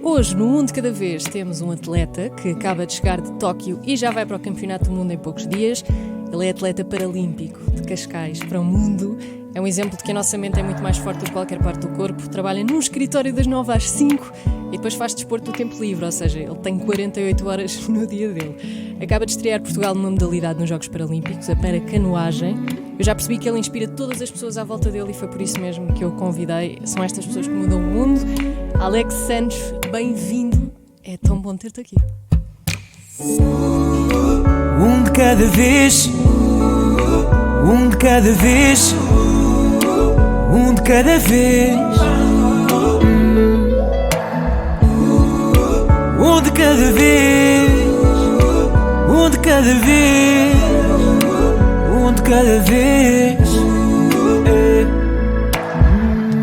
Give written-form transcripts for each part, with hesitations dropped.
Hoje, no Um de Cada Vez, temos um atleta que acaba de chegar de Tóquio e já vai para o Campeonato do Mundo em poucos dias. Ele é atleta paralímpico de Cascais para o mundo. É um exemplo de que a nossa mente é muito mais forte do que qualquer parte do corpo. Trabalha num escritório das 9 às 5 e depois faz desporto no tempo livre, ou seja, ele tem 48 horas no dia dele. Acaba de estrear Portugal numa modalidade nos Jogos Paralímpicos, a paracanoagem. Eu já percebi que ele inspira todas as pessoas à volta dele e foi por isso mesmo que eu o convidei. São estas pessoas que mudam o mundo. Alex Santos, bem-vindo. É tão bom ter-te aqui. Um de cada vez, um de cada vez, um de cada vez, um de cada vez, um de cada vez, um de cada vez.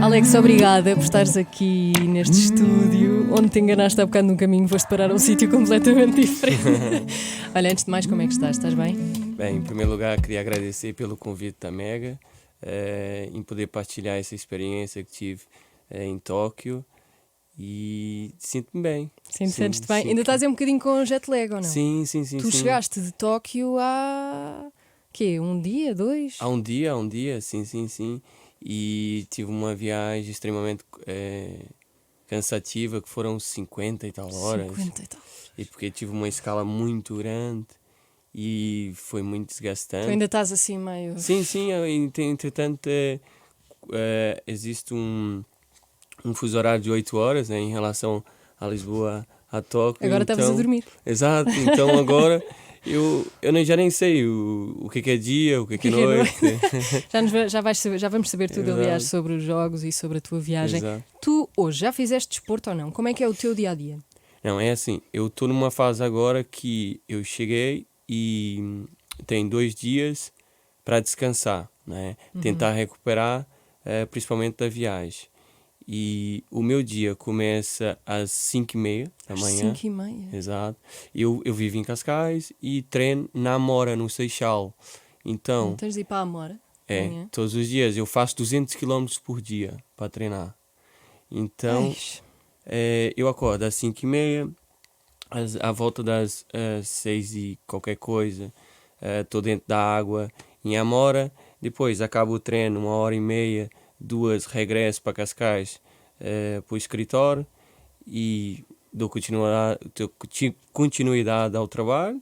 Alex, obrigada por estares aqui neste estúdio, onde te enganaste há bocado no caminho, foste parar a um sítio completamente diferente. Olha, antes de mais, como é que estás? Estás bem? Bem, em primeiro lugar, queria agradecer pelo convite da Mega, em poder partilhar essa experiência que tive em Tóquio e sinto-me bem. Sentes-te bem? Ainda estás aí um bocadinho com jet lag ou não? Sim. Tu chegaste de Tóquio há... quê? Um dia? Dois? Há um dia, sim. E tive uma viagem extremamente cansativa, que foram 50 e tal horas. 50 e tal. E porque tive uma escala muito grande e foi muito desgastante. Tu ainda estás assim meio... Sim, entretanto existe um fuso horário de 8 horas, né, em relação a Lisboa, a Tóquio. Agora estavas a dormir. Exato, então agora eu já nem sei o que é dia, o que é noite. Já vamos saber tudo, Exato. aliás, sobre os jogos e sobre a tua viagem. Exato. Tu hoje já fizeste desporto ou não? Como é que é o teu dia-a-dia? Não, é assim, eu estou numa fase agora que eu cheguei e tenho 2 dias para descansar, né? Tentar recuperar, principalmente da viagem. E o meu dia começa às 5h30 da manhã. 5h30? Exato. Eu vivo em Cascais e treino na Amora, no Seixal. Então, Não tens de ir para a Amora? Amanhã? todos os dias eu faço 200 km por dia para treinar. Então, Eish. eu acordo às 5h30, à volta das 6 e qualquer coisa, estou dentro da água em Amora. Depois acabo o treino, 1h30, 2, regresso para Cascais para o escritório e dou continuidade ao trabalho.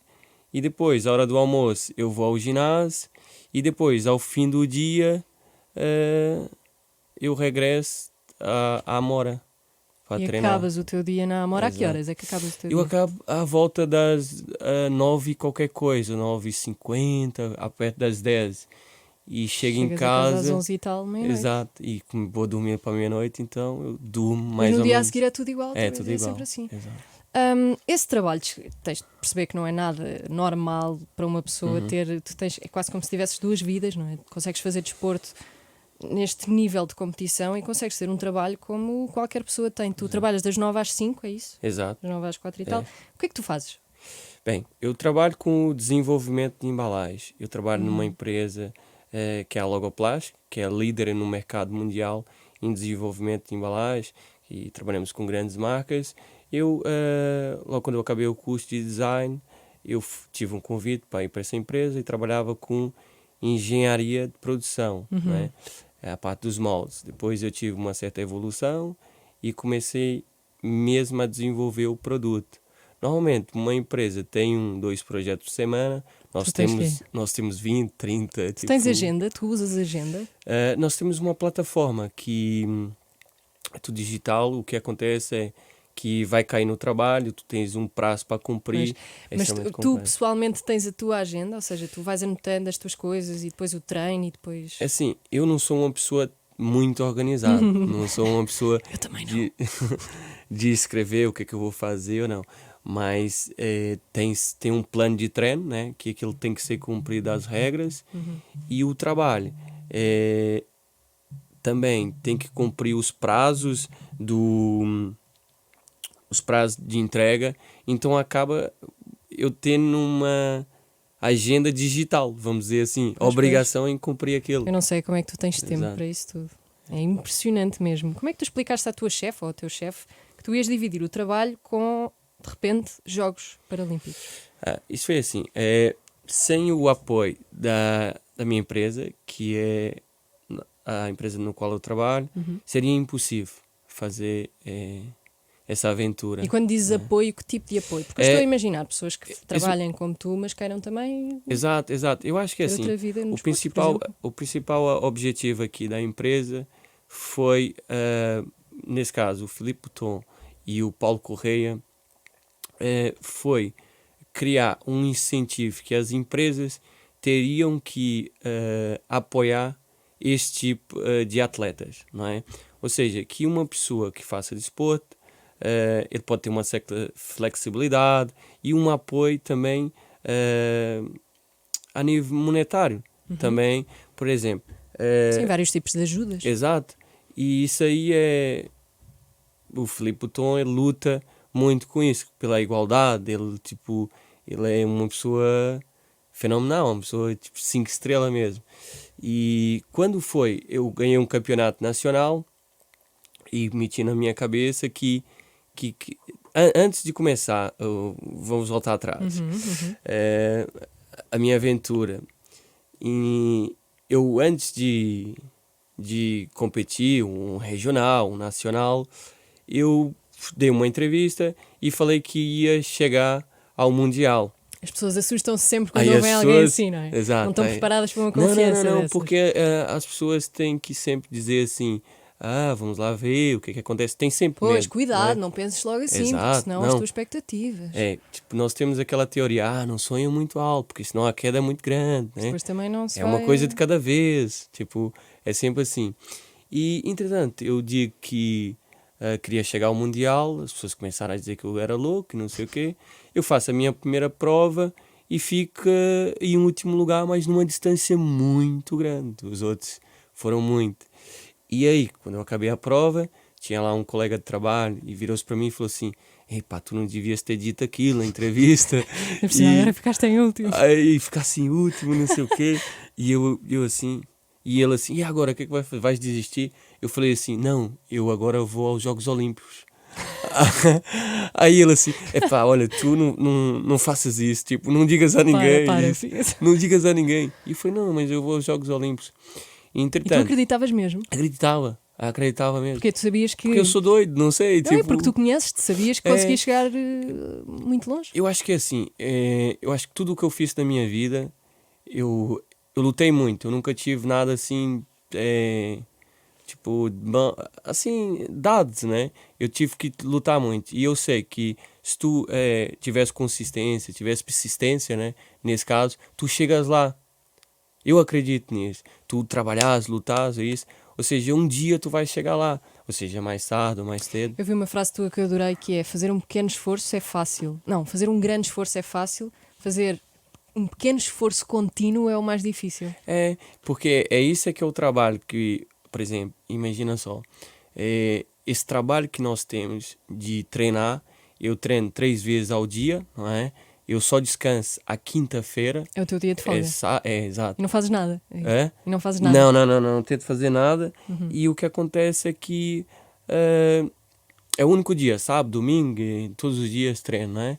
E depois, à hora do almoço, eu vou ao ginásio e depois, ao fim do dia, eu regresso à Amora para E treinar. acabas o teu dia na Amora? A que Exato. horas é que acabas o teu Eu dia? acabo à volta das 9 e qualquer coisa, 9h50, a perto das 10. E chego em Chegas a casa às casa. 11 e tal, meia-noite. Exato, e como vou dormir para meia-noite, então eu durmo Mas mais no ou dia a menos. seguir é tudo igual. outra É vez, tudo igual. sempre assim. Exato. Esse trabalho, tens de perceber que não é nada normal para uma pessoa ter. É quase como se tivesses 2 vidas, não é? Consegues fazer desporto neste nível de competição e consegues ter um trabalho como qualquer pessoa tem. Tu trabalhas das 9 às 5, é isso? Exato. Das 9 às 4 e tal. O que é que tu fazes? Bem, eu trabalho com o desenvolvimento de embalagens. Eu trabalho numa empresa que é a Logoplast, que é líder no mercado mundial em desenvolvimento de embalagens e trabalhamos com grandes marcas. Eu, logo quando eu acabei o curso de design, eu tive um convite para ir para essa empresa e trabalhava com engenharia de produção, né? A parte dos moldes. Depois eu tive uma certa evolução e comecei mesmo a desenvolver o produto. Normalmente, uma empresa tem 2 projetos por semana. Nós temos 20, 30. Tu tens agenda? Tu usas agenda? Nós temos uma plataforma que é tudo digital. O que acontece é que vai cair no trabalho, tu tens um prazo para cumprir. Mas tu pessoalmente tens a tua agenda? Ou seja, tu vais anotando as tuas coisas e depois o treino e depois... É assim, eu não sou uma pessoa muito organizada. Não sou uma pessoa Eu também não. de escrever o que é que eu vou fazer ou não. Mas tem um plano de treino, né? Que aquilo tem que ser cumprido as regras. E o trabalho também tem que cumprir os prazos de entrega. Então acaba eu tendo uma agenda digital, vamos dizer assim, obrigação em cumprir aquilo. Eu não sei como é que tu tens tempo Exato. para isso tudo. É impressionante mesmo. Como é que tu explicaste à tua chefe ou ao teu chefe que tu ias dividir o trabalho com, de repente, Jogos Paralímpicos. Isso foi assim, sem o apoio da minha empresa, que é a empresa no qual eu trabalho, seria impossível fazer essa aventura. E quando dizes apoio, que tipo de apoio? Porque eu estou a imaginar pessoas que trabalhem como tu, mas queiram também Exato. Eu acho que ter outra assim, vida no o desporto, por exemplo. principal objetivo aqui da empresa foi, nesse caso, o Filipe Bouton e o Paulo Correia, foi criar um incentivo que as empresas teriam que apoiar este tipo de atletas, não é? Ou seja, que uma pessoa que faça desporto, ele pode ter uma certa flexibilidade e um apoio também a nível monetário. Também, por exemplo... Sim, vários tipos de ajudas. Exato. E isso aí o Filipe Bouton, ele luta muito com isso, pela igualdade. Ele é uma pessoa fenomenal, uma pessoa tipo 5 estrelas mesmo. E quando eu ganhei um campeonato nacional e meti na minha cabeça que antes de começar, vamos voltar atrás, a minha aventura. E eu, antes de competir, um regional, um nacional, eu dei uma entrevista e falei que ia chegar ao Mundial. As pessoas assustam-se sempre quando ouvem alguém assim, não é? Exato, Não estão preparadas para uma confiança Não, dessas. porque as pessoas têm que sempre dizer assim, vamos lá ver o que é que acontece. Tem sempre Pois, medo, cuidado, não é? não penses logo assim, Exato, porque senão as não. tuas expectativas. Nós temos aquela teoria, não sonha muito alto, porque senão a queda é muito grande, né? Depois também não se É vai... uma coisa de cada vez, é sempre assim. E, entretanto, eu digo que queria chegar ao Mundial, as pessoas começaram a dizer que eu era louco, não sei o quê. Eu faço a minha primeira prova e fico em último lugar, mas numa distância muito grande. Os outros foram muito. E aí, quando eu acabei a prova, tinha lá um colega de trabalho e virou-se para mim e falou assim: "Epá, tu não devias ter dito aquilo na entrevista." Agora ficaste em último. Aí ficasse em último, não sei o quê. E eu assim, e ele assim: "E agora, o que é que vai fazer? Vais desistir?" Eu falei assim: "Não, eu agora vou aos Jogos Olímpicos." Aí ele assim: "Epá, olha, tu não faças isso, não digas a ninguém." Para, isso. filho. Não digas a ninguém. E eu falei: "Não, mas eu vou aos Jogos Olímpicos." E, E tu entretanto, acreditavas mesmo? acreditava mesmo. Porque tu sabias que... Porque eu sou doido, não sei. Não, é porque tu conheces-te, sabias que conseguias chegar muito longe. Eu acho que é assim, eu acho que tudo o que eu fiz na minha vida, eu lutei muito. Eu nunca tive nada assim, assim, dados, né? Eu tive que lutar muito. E eu sei que se tu tivesse consistência, tivesse persistência, né? Nesse caso, tu chegas lá. Eu acredito nisso. Tu trabalhas, lutas, é isso. Ou seja, um dia tu vais chegar lá. Ou seja, mais tarde ou mais cedo. Eu vi uma frase tua que eu adorei, que é: fazer um pequeno esforço é fácil. Não, fazer um grande esforço é fácil. Fazer um pequeno esforço contínuo é o mais difícil. Porque isso que é o trabalho que, por exemplo, imagina só. Esse trabalho que nós temos de treinar, eu treino 3 vezes ao dia, não é? Eu só descanso à quinta-feira. É o teu dia de folga. Exato. E não fazes nada. É? E não fazes nada. Não tento fazer nada. E o que acontece é que é o único dia, sábado, domingo, e todos os dias treino, não é?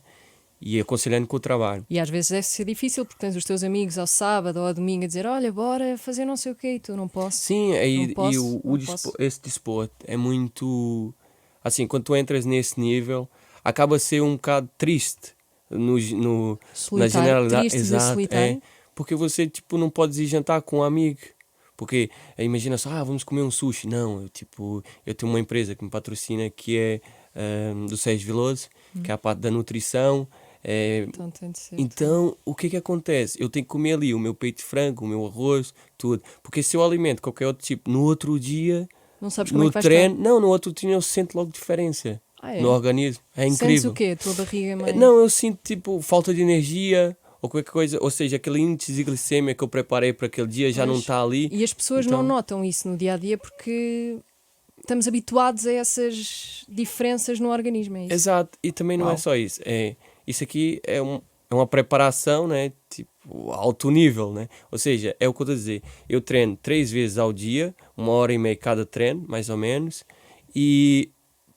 E aconselhando com o trabalho. E às vezes deve ser difícil porque tens os teus amigos ao sábado ou ao domingo a dizer: olha, bora fazer não sei o quê, e tu não posso. Sim, posso. Esse desporto é muito... Assim, quando tu entras nesse nível, acaba a ser um bocado triste na generalidade. Triste, Exato, solitário. porque você não podes ir jantar com um amigo. Porque imagina só, vamos comer um sushi. Não, eu tenho uma empresa que me patrocina, que é do Sérgio Veloso, que é a parte da nutrição. Então tem de ser. Então, o que acontece? Eu tenho que comer ali o meu peito de frango, o meu arroz, tudo. Porque se eu alimento qualquer outro tipo, no outro dia, não sabes como no é que vais treino, estar. no outro treino eu sinto logo diferença no organismo. É incrível. Sentes o quê? A tua barriga mais... Não, eu sinto falta de energia ou qualquer coisa, ou seja, aquele índice de glicemia que eu preparei para aquele dia já não está ali. E as pessoas não notam isso no dia a dia porque estamos habituados a essas diferenças no organismo. É isso? Exato, e também não é só isso. Isso aqui é uma preparação, né? Alto nível, né? Ou seja, é o que eu estou a dizer. Eu treino 3 vezes ao dia, 1h30 cada treino, mais ou menos, e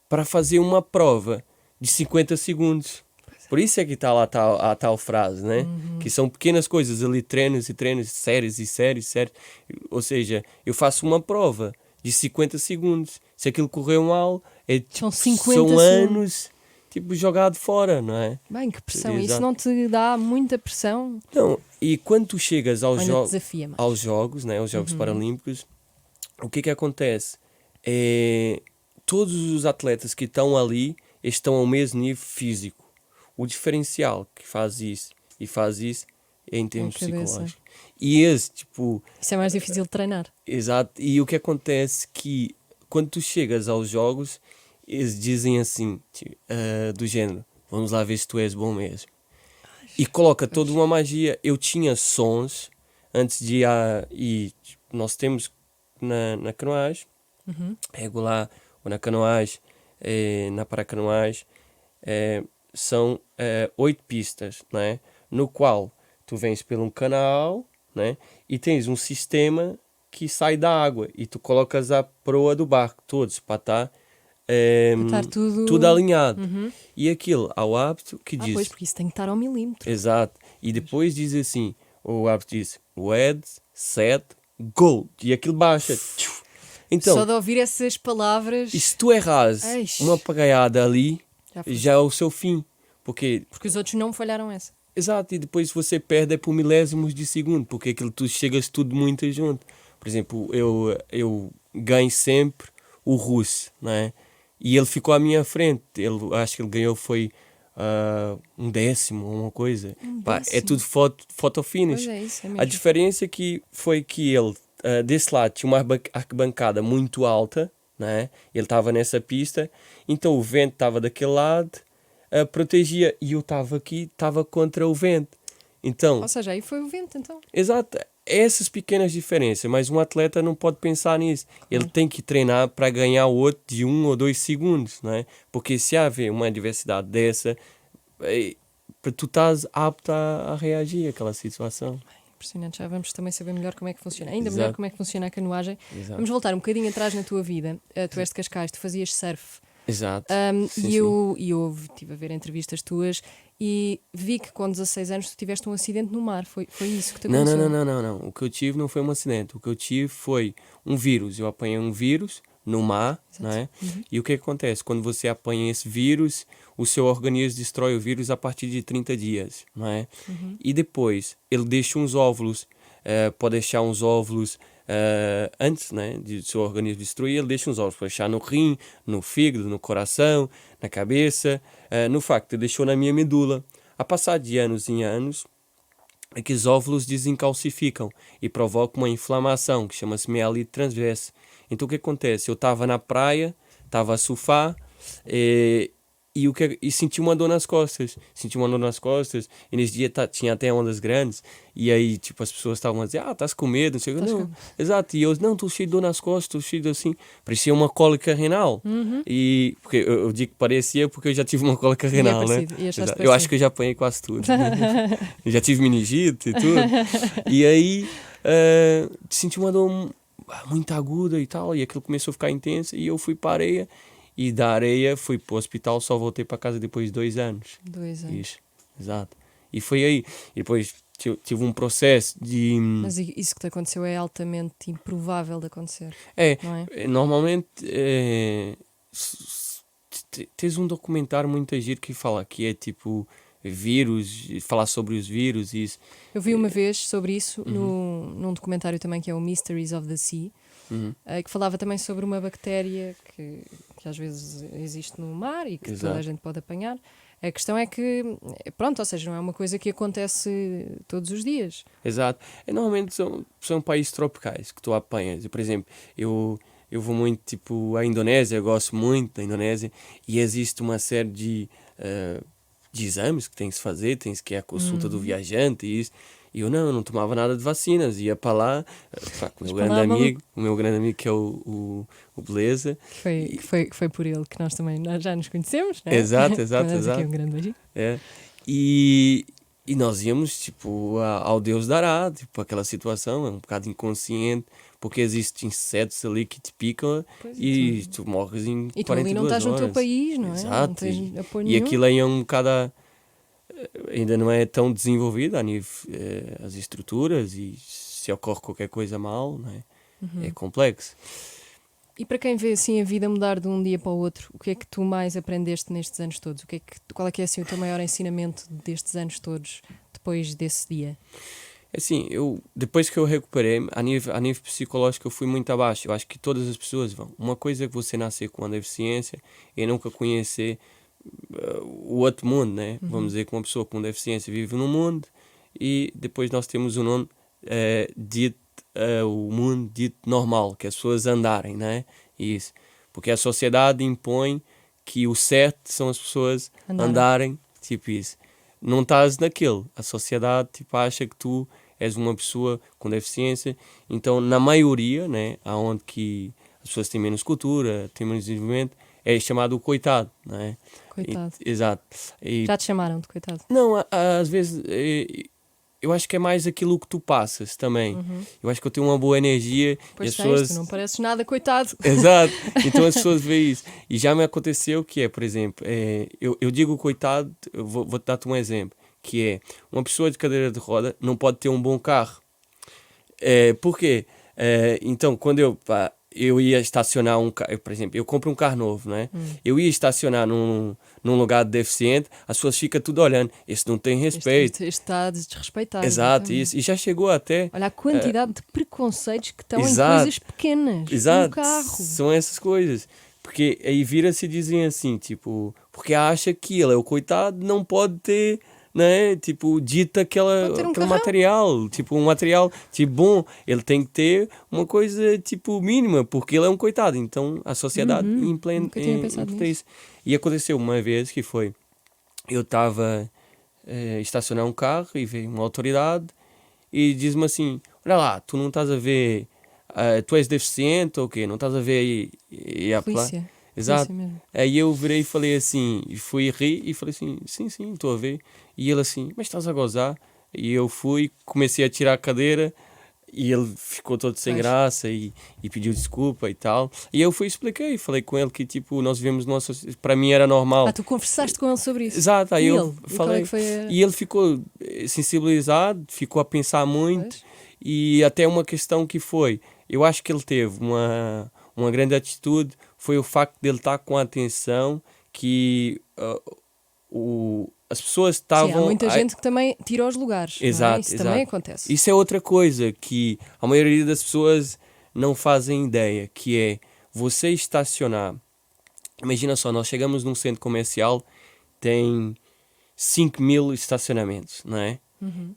para fazer uma prova de 50 segundos. Por isso é que está lá a tal frase, né? Que são pequenas coisas ali, treinos e treinos, séries e séries, séries. Ou seja, eu faço uma prova de 50 segundos. Se aquilo correu mal, São 50 são segundos. anos tipo, jogado fora, não é? Bem, que pressão. Exato. Isso não te dá muita pressão? Não, e quando tu chegas Ainda te desafia mais. aos Jogos, né? Aos Jogos Paralímpicos, o que acontece? Todos os atletas que estão ali estão ao mesmo nível físico. O diferencial que faz isso é em termos É a cabeça. psicológicos. E esse, tipo... Isso é mais difícil de treinar. Exato. E o que acontece que quando tu chegas aos Jogos, eles dizem assim, tipo, do género, vamos lá ver se tu és bom mesmo. E coloca toda uma magia. Eu tinha sons antes de ir e tipo, nós temos na canoagem, regular, ou na canoagem, na paracanoagem, são 8 pistas, né? No qual tu vens por um canal, né? E tens um sistema que sai da água e tu colocas a proa do barco todos para estar tudo alinhado. E aquilo, ao hábito que diz... Pois, porque isso tem que estar ao milímetro. Exato. E depois diz assim, o hábito diz, red, set, go. E aquilo baixa. Então, Só de ouvir essas palavras... e se tu erras uma apagaiada ali, já é o seu fim. Porque os outros não falharam essa. exato, e depois você perde por milésimos de segundo, porque aquilo tu chegas tudo muito junto. Por exemplo, eu ganho sempre o russo, não é? E ele ficou à minha frente. Acho que ele ganhou foi um décimo ou uma coisa. Pá, é tudo photo finish. Pois é, isso é mesmo. A diferença foi que ele, desse lado, tinha uma arquibancada muito alta, né? Ele estava nessa pista, então o vento estava daquele lado, protegia, e eu estava aqui, estava contra o vento. Então, Ou seja, aí foi o vento, então. exato, essas pequenas diferenças, mas um atleta não pode pensar nisso. Ele tem que treinar para ganhar o outro de 1 ou 2 segundos, não é? Porque se haver uma adversidade dessa, tu estás apto a reagir àquela situação. Impressionante, já vamos também saber melhor como é que funciona. Ainda Exato. melhor como é que funciona a canoagem. Exato. Vamos voltar um bocadinho atrás na tua vida. Tu és de Cascais, tu fazias surf. Exato. E eu estive a ver entrevistas tuas e vi que com 16 anos tu tiveste um acidente no mar. Foi isso que te aconteceu? Não. O que eu tive não foi um acidente. O que eu tive foi um vírus. Eu apanhei um vírus no mar, não é? E o que acontece? Quando você apanha esse vírus, o seu organismo destrói o vírus a partir de 30 dias, não é? E depois, ele deixa uns óvulos, pode deixar uns óvulos antes, né, de seu organismo destruir, ele deixa uns óvulos para deixar no rim, no fígado, no coração, na cabeça, no facto, ele deixou na minha medula. A passar de anos em anos, aqueles óvulos desencalcificam e provocam uma inflamação que chama-se mielite transversa. Então o que acontece? Eu estava na praia, estava a surfar e senti uma dor nas costas. E nesse dia tinha até ondas grandes. E aí, tipo, as pessoas estavam a dizer, estás com medo? Não sei o que. Não, exato. E eu, não, estou cheio de dor nas costas, estou cheio de assim. Parecia uma cólica renal. E porque eu digo que parecia porque eu já tive uma cólica renal, né? Eu acho que eu já apanhei quase tudo. Eu já tive meningite e tudo. E aí, senti uma dor muito aguda e tal. E aquilo começou a ficar intenso. E eu fui para a areia. E da areia fui para o hospital, só voltei para casa depois de 2 anos. 2 anos. Isso, exato. E foi aí. E depois tive um processo de... Mas isso que te aconteceu é altamente improvável de acontecer. Não é? Normalmente tens um documentário muito giro que fala que é tipo vírus, falar sobre os vírus e isso. Eu vi uma vez sobre isso num documentário também que é o Mysteries of the Sea, que falava também sobre uma bactéria que às vezes existe no mar e que Exato. toda a gente pode apanhar. A questão é que, pronto, ou seja, não é uma coisa que acontece todos os dias. Exato. Normalmente são países tropicais que tu apanhas. Por exemplo, eu vou muito tipo à Indonésia, eu gosto muito da Indonésia e existe uma série de exames que tem que se fazer, tens que ir à consulta do viajante e isso. E eu não tomava nada de vacinas, ia para lá, com o meu grande amigo que é o Beleza. Foi por ele que nós já nos conhecemos, não é? Exato. Aqui um grande beijinho. E nós íamos tipo ao Deus dará, tipo aquela situação, é um bocado inconsciente, porque existem insetos ali que te picam e tu morres em 42 horas. E tu ali não estás no teu país, não é? Exato. Não tens apoio E nenhum. aquilo aí é um bocado... ainda não é tão desenvolvido a nível as estruturas, e se ocorre qualquer coisa mal, não é? É complexo. E para quem vê assim a vida mudar de um dia para o outro, o que é que tu mais aprendeste nestes anos todos? Qual é que é assim, o teu maior ensinamento destes anos todos, depois desse dia? Assim, depois que eu recuperei, a nível psicológico, eu fui muito abaixo. Eu acho que todas as pessoas vão. Uma coisa é que você nascer com uma deficiência e nunca conhecer o outro mundo, né? Vamos dizer que uma pessoa com deficiência vive num mundo e depois nós temos o nome dito, o mundo dito normal, que as pessoas andarem, né? Isso. Porque a sociedade impõe que o certo são as pessoas andarem, tipo isso. Não estás naquele. A sociedade tipo, acha que tu és uma pessoa com deficiência. Então, na maioria, né, onde que as pessoas têm menos cultura, têm menos desenvolvimento, é chamado o coitado, não é? Coitado. Exato. Já te chamaram de coitado? Não, às vezes eu acho que é mais aquilo que tu passas também. Eu acho que eu tenho uma boa energia Pois e as tens, pessoas... tu não pareces nada coitado. Exato. Então as pessoas veem isso. E já me aconteceu que é, por exemplo, eu digo coitado, eu vou dar-te um exemplo, que é uma pessoa de cadeira de roda não pode ter um bom carro. Por quê? Então, quando eu ia estacionar um carro, por exemplo, eu compro um carro novo, não é? Eu ia estacionar num lugar de deficiente, as pessoas ficam tudo olhando, esse não tem respeito. Este está desrespeitado. Exato, isso. E já chegou até... Olha a quantidade de preconceitos que estão Exato. em coisas pequenas. Exato, No carro. são essas coisas. Porque aí vira-se e dizem assim, tipo, porque acha que ele é o coitado, não pode ter, né, tipo, dita Pode ter um aquele carrão. material, tipo, um material, tipo, bom, ele tem que ter uma coisa, tipo, mínima, porque ele é um coitado. Então, a sociedade Nunca tinha pensado implanta nisso. isso. E aconteceu uma vez que foi, eu estava a estacionar um carro e veio uma autoridade e diz-me assim, olha lá, tu não estás a ver... tu és deficiente ou o quê? Não estás a ver aí a placa? Polícia. Exato. Polícia mesmo. Aí eu virei e falei assim, e fui rir e falei assim, sim, estou a ver. E ele assim, mas estás a gozar? E eu fui, comecei a tirar a cadeira e ele ficou todo sem Pois. graça e pediu desculpa e tal. E eu fui e expliquei, falei com ele que tipo, nós vivemos numa sociedade, para mim era normal. Tu conversaste com ele sobre isso? Exato, aí E eu ele? E qual é falei. que foi a... E ele ficou sensibilizado, ficou a pensar muito. Pois. E até uma questão que foi, eu acho que ele teve uma grande atitude, foi o facto de ele estar com a atenção que as pessoas estavam... Sim, há muita gente que também tira os lugares. Não é? Exato, Isso exato. também acontece. Isso é outra coisa que a maioria das pessoas não fazem ideia, que é você estacionar. Imagina só, nós chegamos num centro comercial, tem 5.000 estacionamentos, não é?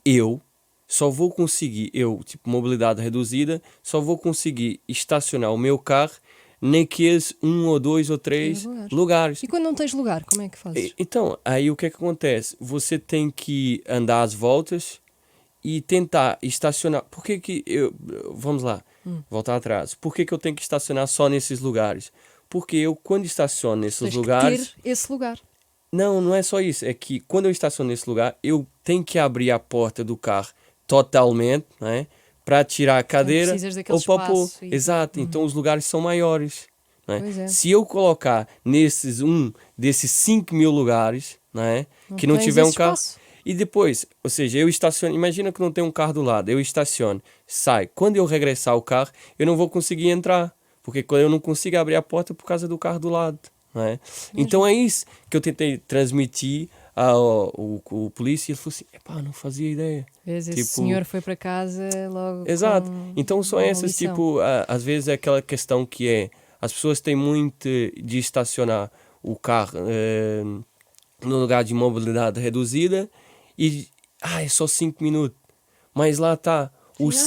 Eu só vou conseguir, tipo mobilidade reduzida, só vou conseguir estacionar o meu carro naqueles 1 ou 2 ou 3 lugares. E quando não tens lugar, como é que fazes? Então, aí o que é que acontece? Você tem que andar às voltas e tentar estacionar. Por que que vamos lá, voltar atrás. Por que que eu tenho que estacionar só nesses lugares? Porque eu, quando estaciono nesses Tens lugares... que ter esse lugar. Não é só isso. É que quando eu estaciono nesse lugar, eu tenho que abrir a porta do carro totalmente, não é? Para tirar a cadeira precisas daquele ou para pôr. espaço e- Exato, então os lugares são maiores. Não é? Pois é. Se eu colocar desses 5.000 lugares, não é? Que não tens tiver um esse carro. espaço. E depois, ou seja, eu estaciono. Imagina que não tem um carro do lado, eu estaciono, sai. Quando eu regressar ao carro, eu não vou conseguir entrar. Porque quando eu não consigo abrir a porta por causa do carro do lado. Não é? Então é isso que eu tentei transmitir ao polícia. E ele falou assim: epá, não fazia ideia. Vês, esse Tipo, senhor foi para casa logo. Exato. com Então são uma essas, lição. tipo, às vezes é aquela questão que é, as pessoas têm muito de estacionar o carro no lugar de mobilidade reduzida e, é só 5 minutos. Mas lá está.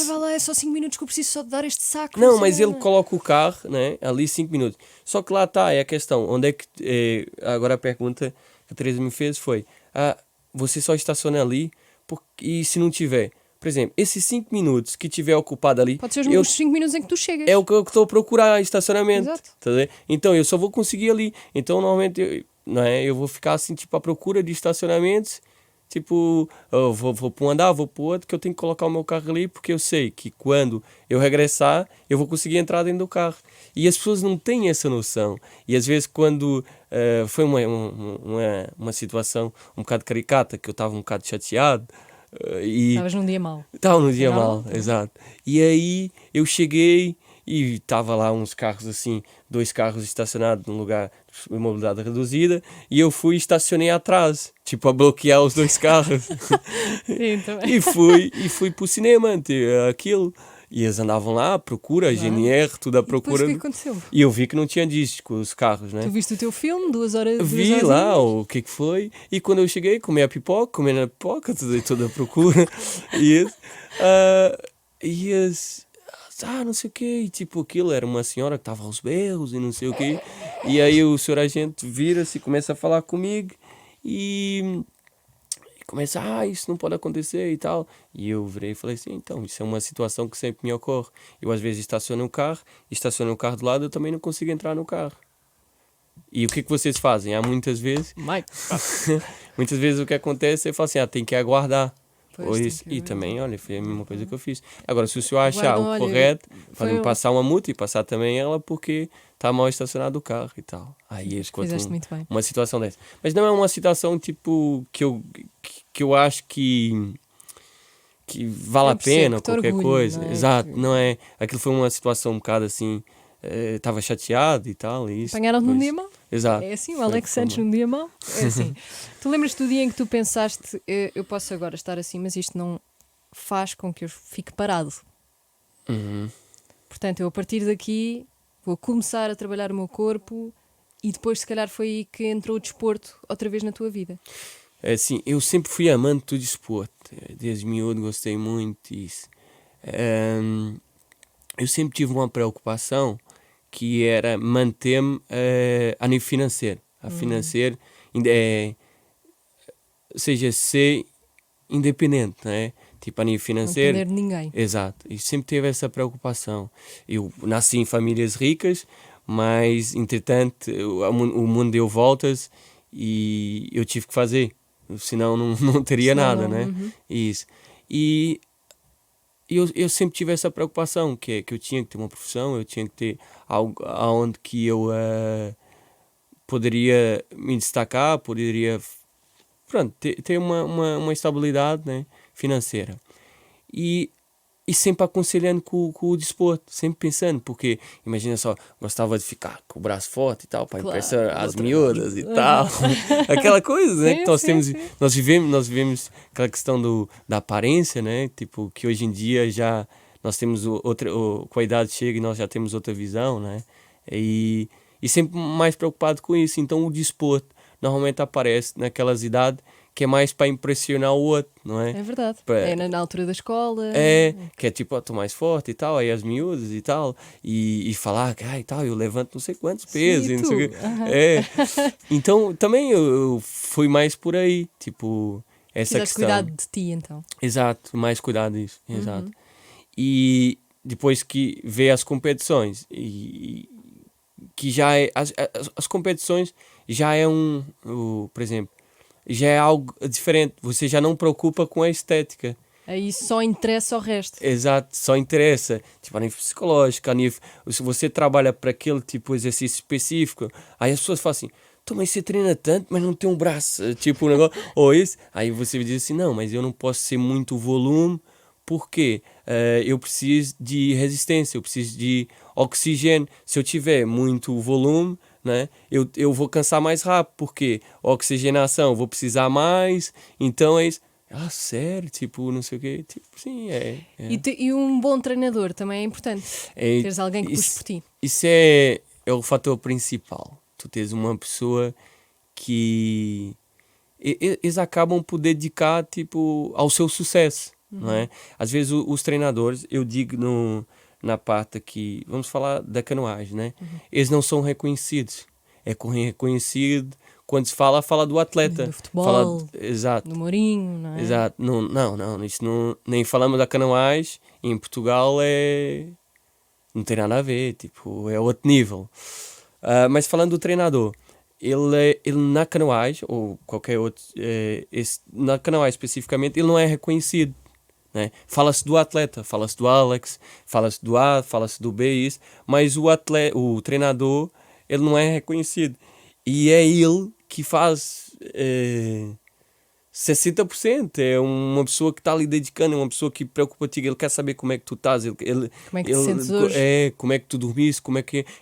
Vai lá, é só 5 minutos que eu preciso só de dar este saco. Não, sei mas lá. ele coloca o carro, né, ali 5 minutos. Só que lá está, é a questão. Onde é que... agora a pergunta que a Teresa me fez foi, você só estaciona ali e se não tiver... Por exemplo, esses 5 minutos que tiver ocupado ali... Pode ser os 5 minutos em que tu chegas. É o que eu estou a procurar, estacionamento. Exato. Tá vendo? Então, eu só vou conseguir ali. Então, normalmente, eu vou ficar assim, tipo, à procura de estacionamentos, tipo, eu vou para um andar, vou para o outro, que eu tenho que colocar o meu carro ali, porque eu sei que quando eu regressar, eu vou conseguir entrar dentro do carro. E as pessoas não têm essa noção. E às vezes quando foi uma situação um bocado caricata, que eu estava um bocado chateado, e Estavas num dia mau. estava no dia Normal? mal, exato. E aí eu cheguei e estava lá uns carros assim, 2 carros estacionados num lugar de mobilidade reduzida, e eu fui e estacionei atrás, tipo a bloquear os 2 carros. Sim, também. E fui pro cinema, aquilo. E eles andavam lá à procura, a GNR, tudo à E depois procura. o que aconteceu? E eu vi que não tinha disco os carros, né? Tu viste o teu filme, 2 horas. Vi lá o que foi, e quando eu cheguei, comi a pipoca, comendo a pipoca, toda a procura, e esse, não sei o quê, e tipo, aquilo era uma senhora que estava aos berros e não sei o quê, e aí o senhor agente vira-se e começa a falar comigo, e começa, isso não pode acontecer e tal, e eu virei e falei assim, então, isso é uma situação que sempre me ocorre, eu às vezes estaciono o carro do lado, eu também não consigo entrar no carro. E o que vocês fazem? Há muitas vezes o que acontece é falar assim, tem que aguardar. Pois, Ou tem isso. que E aguardar. também, olha, foi a mesma coisa que eu fiz. Agora, se o senhor achar Guardam, o olha, correto, foi pode-me passar uma multa e passar também ela porque está mal estacionado o carro e tal. Aí Acho que fizeste muito bem. uma situação dessa. Mas não é uma situação tipo que eu acho que vale Eu a percebo, pena ou que te qualquer orgulho, coisa. não é? Exato, Que- não é. Aquilo foi uma situação um bocado assim. Estava chateado e tal. E isso, Apanharam-te num depois- dia mau? Exato. É assim, o Foi- Alex foi Santos mal. num dia mau? É assim. Tu lembras-te do dia em que tu pensaste, eu posso agora estar assim, mas isto não faz com que eu fique parado. Uhum. Portanto, eu a partir daqui vou começar a trabalhar o meu corpo e depois se calhar foi aí que entrou o desporto outra vez na tua vida. É assim, eu sempre fui amante do desporto. Desde miúdo gostei muito disso. Eu sempre tive uma preocupação que era manter-me a nível financeiro. A financeiro, ou seja, ser independente, não é? Tipo, a nível Não financeiro. depender de ninguém. Exato, e sempre teve essa preocupação. Eu nasci em famílias ricas, mas entretanto o mundo deu voltas e eu tive que fazer, senão não teria Senão nada, não, né? uhum. Isso. E eu sempre tive essa preocupação, que eu tinha que ter uma profissão, eu tinha que ter algo aonde que eu poderia me destacar, poderia, pronto, ter uma estabilidade, né, financeira. E, e sempre aconselhando com o desporto, sempre pensando, porque imagina só, gostava de ficar com o braço forte e tal, para Claro, impressionar as outra- miúdas e tal, aquela coisa, né, Sim, que nós sim, temos, sim. nós vivemos aquela questão da aparência, né, tipo, que hoje em dia já nós temos com a idade chega e nós já temos outra visão, né, e sempre mais preocupado com isso, então o desporto normalmente aparece naquelas idades que é mais para impressionar o outro, não é? É verdade. Pra- É na altura da escola. que é tipo, tô mais forte e tal, aí as miúdas e tal, e falar que, e tal, eu levanto não sei quantos pesos, Sim, e não sei o tu. quê. Aham. Então também eu fui mais por aí, tipo, essa Fizeste questão. cuidado de ti então. Exato, mais cuidado disso, exato. E depois que vê as competições, e que já é, as competições já é por exemplo, já é algo diferente, você já não preocupa com a estética. Aí só interessa o resto. Exato, só interessa, tipo, a nível psicológico, a nível, se você trabalha para aquele tipo de exercício específico, aí as pessoas falam assim, mas você treina tanto, mas não tem um braço, tipo um negócio, ou isso, aí você diz assim, não, mas eu não posso ser muito volume, porque eu preciso de resistência, eu preciso de oxigênio, se eu tiver muito volume, né, eu vou cansar mais rápido, porque oxigenação, eu vou precisar mais, então é isso. Sério? Tipo, não sei o quê. Tipo, sim, é. E um bom treinador também é importante. É, Teres alguém que puxe isso, por ti. isso é o fator principal. Tu tens uma pessoa que eles acabam por dedicar, tipo, ao seu sucesso, não é? Às vezes os treinadores, eu digo na parte aqui, vamos falar da canoagem, né? Eles não são reconhecidos. É reconhecido quando se fala do atleta. Do futebol, Fala, exato. do Mourinho, não é? Exato, não, isso não, nem falamos da canoagem, em Portugal não tem nada a ver, tipo, é outro nível. Mas falando do treinador, ele na canoagem, ou qualquer outro, na canoagem especificamente, ele não é reconhecido. Né? Fala-se do atleta, fala-se do Alex, fala-se do A, fala-se do B, isso, mas o treinador, ele não é reconhecido. E é ele que faz 60%. É uma pessoa que está ali dedicando, é uma pessoa que preocupa contigo, ele quer saber como é que tu estás, Como é que te sentes hoje? como é que tu dormiste,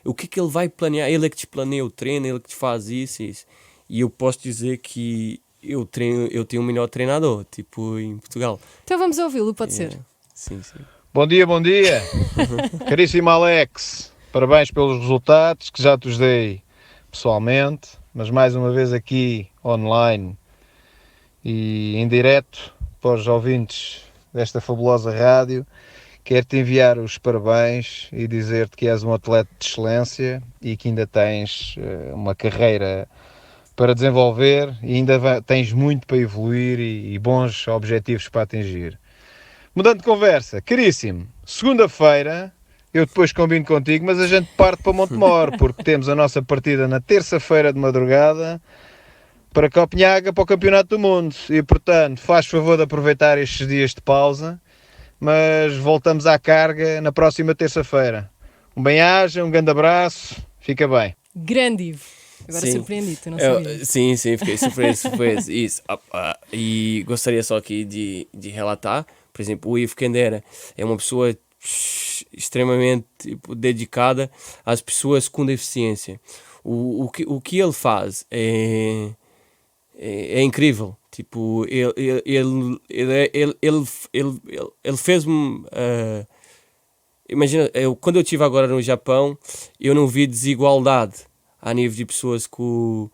o que ele vai planear, ele é que te planeia o treino, ele é que te faz isso, isso. E eu posso dizer que eu tenho o melhor treinador, tipo, em Portugal. Então vamos ouvi-lo, pode ser. Sim, sim. Bom dia, bom dia. Caríssimo Alex, parabéns pelos resultados que já te os dei pessoalmente, mas mais uma vez aqui online e em direto para os ouvintes desta fabulosa rádio. Quero-te enviar os parabéns e dizer-te que és um atleta de excelência e que ainda tens uma carreira para desenvolver e ainda tens muito para evoluir e bons objetivos para atingir. Mudando de conversa, caríssimo, segunda-feira eu depois combino contigo, mas a gente parte para Montemor, porque temos a nossa partida na terça-feira de madrugada para Copenhaga, para o Campeonato do Mundo. E, portanto, faz favor de aproveitar estes dias de pausa, mas voltamos à carga na próxima terça-feira. Um bem-aja, um grande abraço, fica bem. Grande Ivo. Agora Sim. surpreendi-te, não sabia. Sim, fiquei surpreso. Isso. E gostaria só aqui de relatar, por exemplo, o Ivo Kendera é uma pessoa extremamente dedicada às pessoas com deficiência. O que ele faz é incrível. Tipo, ele fez-me... imagina, quando eu estive agora no Japão, eu não vi desigualdade a nível de pessoas com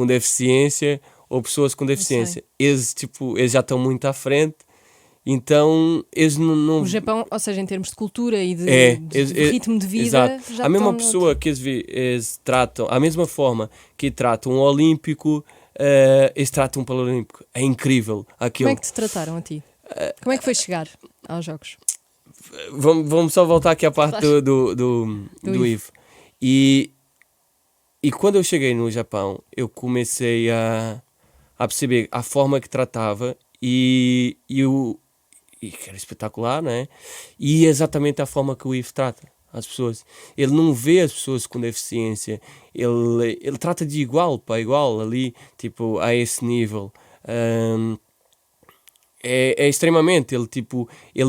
deficiência ou pessoas com deficiência. Eles já estão muito à frente, então eles não... O Japão, ou seja, em termos de cultura e de ritmo de vida, exato. já a mesma estão pessoa que eles tratam, a mesma forma que tratam um olímpico, eles tratam um paralímpico. É incrível aquilo. Como é que te trataram a ti? Como é que foi chegar aos Jogos? Vamos só voltar aqui à parte do Ivo. E quando eu cheguei no Japão, eu comecei a perceber a forma que tratava e que era espetacular, né? E exatamente a forma que o Ivo trata as pessoas. Ele não vê as pessoas com deficiência, ele trata de igual para igual ali, tipo, a esse nível. É extremamente, ele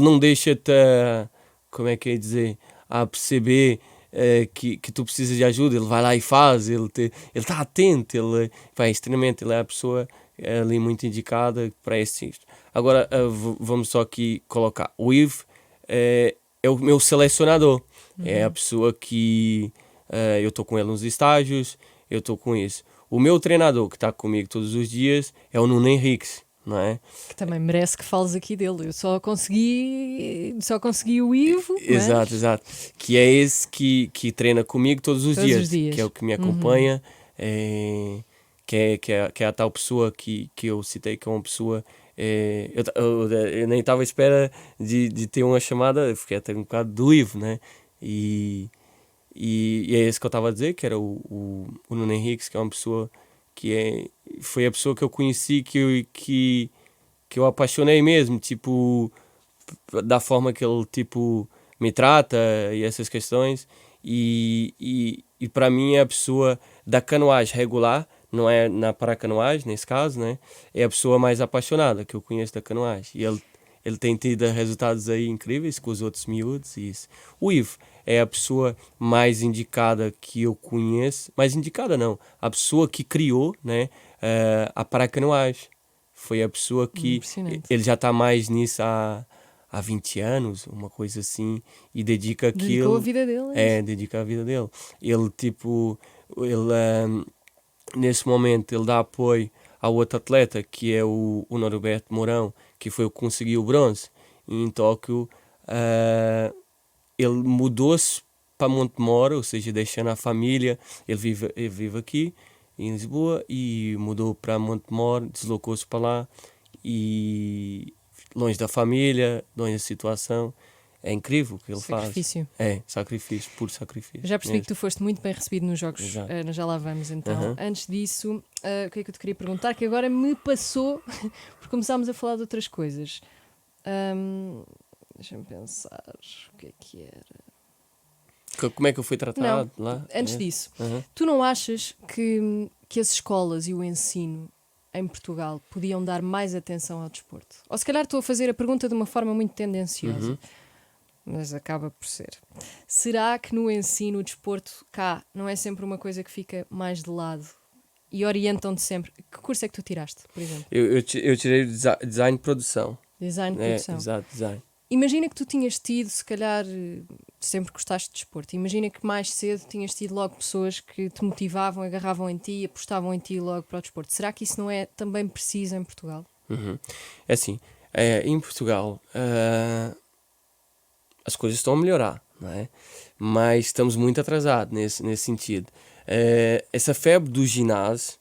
não deixa-te, como é que é dizer, a perceber que tu precisas de ajuda, ele vai lá e faz, ele está atento, ele é a pessoa ali muito indicada para esse. Agora vamos só aqui colocar, o Ivo é o meu selecionador, é a pessoa que eu estou com ele nos estágios, eu estou com isso. O meu treinador que está comigo todos os dias é o Nuno Henriques, não é? Que também merece que fales aqui dele. Eu só consegui o Ivo. Exato. Que é esse que treina comigo todos os dias, que é o que me acompanha, que é a tal pessoa que eu citei, que é uma pessoa... eu nem estava à espera de ter uma chamada, fiquei até um bocado do Ivo, né? E é esse que eu estava a dizer, que era o Nuno Henriques, que é uma pessoa foi a pessoa que eu conheci, que eu apaixonei mesmo, tipo, da forma que ele, tipo, me trata e essas questões. E para mim é a pessoa da canoagem regular, não é na paracanoagem, nesse caso, né? É a pessoa mais apaixonada que eu conheço da canoagem. E ele tem tido resultados aí incríveis com os outros miúdos e isso. O Ivo é a pessoa mais indicada que eu conheço, mais indicada não, a pessoa que criou, né, a paracanoagem. Foi a pessoa que ele já está mais nisso há 20 anos, uma coisa assim, e dedica aquilo. Dedicou a vida dele. Dedica a vida dele. Ele, nesse momento, ele dá apoio ao outro atleta, que é o Norberto Mourão, que foi o que conseguiu o bronze. E em Tóquio, ele mudou-se para Montemor, ou seja, deixando a família. Ele vive aqui, em Lisboa, e mudou para Montemor, deslocou-se para lá, e longe da família, longe da situação. É incrível o que ele faz. Sacrifício. É, sacrifício, puro sacrifício. Já percebi que tu foste muito bem recebido nos jogos, Exato. já lá vamos então. Uhum. Antes disso, o que é que eu te queria perguntar? Que agora me passou, porque começámos a falar de outras coisas. Deixa-me pensar, o que é que era? Como é que eu fui tratado lá? Antes disso, Uhum. tu não achas que as escolas e o ensino em Portugal podiam dar mais atenção ao desporto? Ou se calhar estou a fazer a pergunta de uma forma muito tendenciosa, mas acaba por ser. Será que no ensino o desporto cá não é sempre uma coisa que fica mais de lado e orientam-te sempre? Que curso é que tu tiraste, por exemplo? Eu tirei design de produção. Design de produção. Exato, design. Imagina que tu tinhas tido, se calhar, sempre gostaste de desporto. Imagina que mais cedo tinhas tido logo pessoas que te motivavam, agarravam em ti, apostavam em ti logo para o desporto. Será que isso não é também preciso em Portugal? Uhum. É assim, em Portugal as coisas estão a melhorar, não é? Mas estamos muito atrasados nesse sentido. Essa febre do ginásio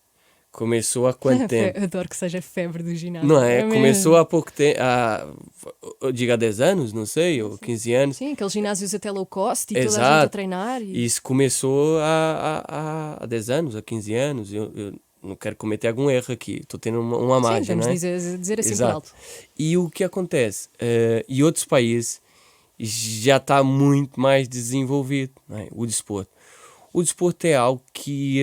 começou há quanto tempo? Eu adoro que seja febre do ginásio. Não é? mesmo. Começou há pouco tempo, eu digo há 10 anos, não sei, ou 15 anos. Sim, aqueles ginásios até low cost e toda a gente Exato. a treinar. E... Isso começou há 10 anos, há 15 anos. Eu não quero cometer algum erro aqui, estou tendo uma Sim, margem, vamos não é? dizer assim Exato. por alto. E o que acontece? E outros países já está muito mais desenvolvido, não é? O desporto. O desporto é algo que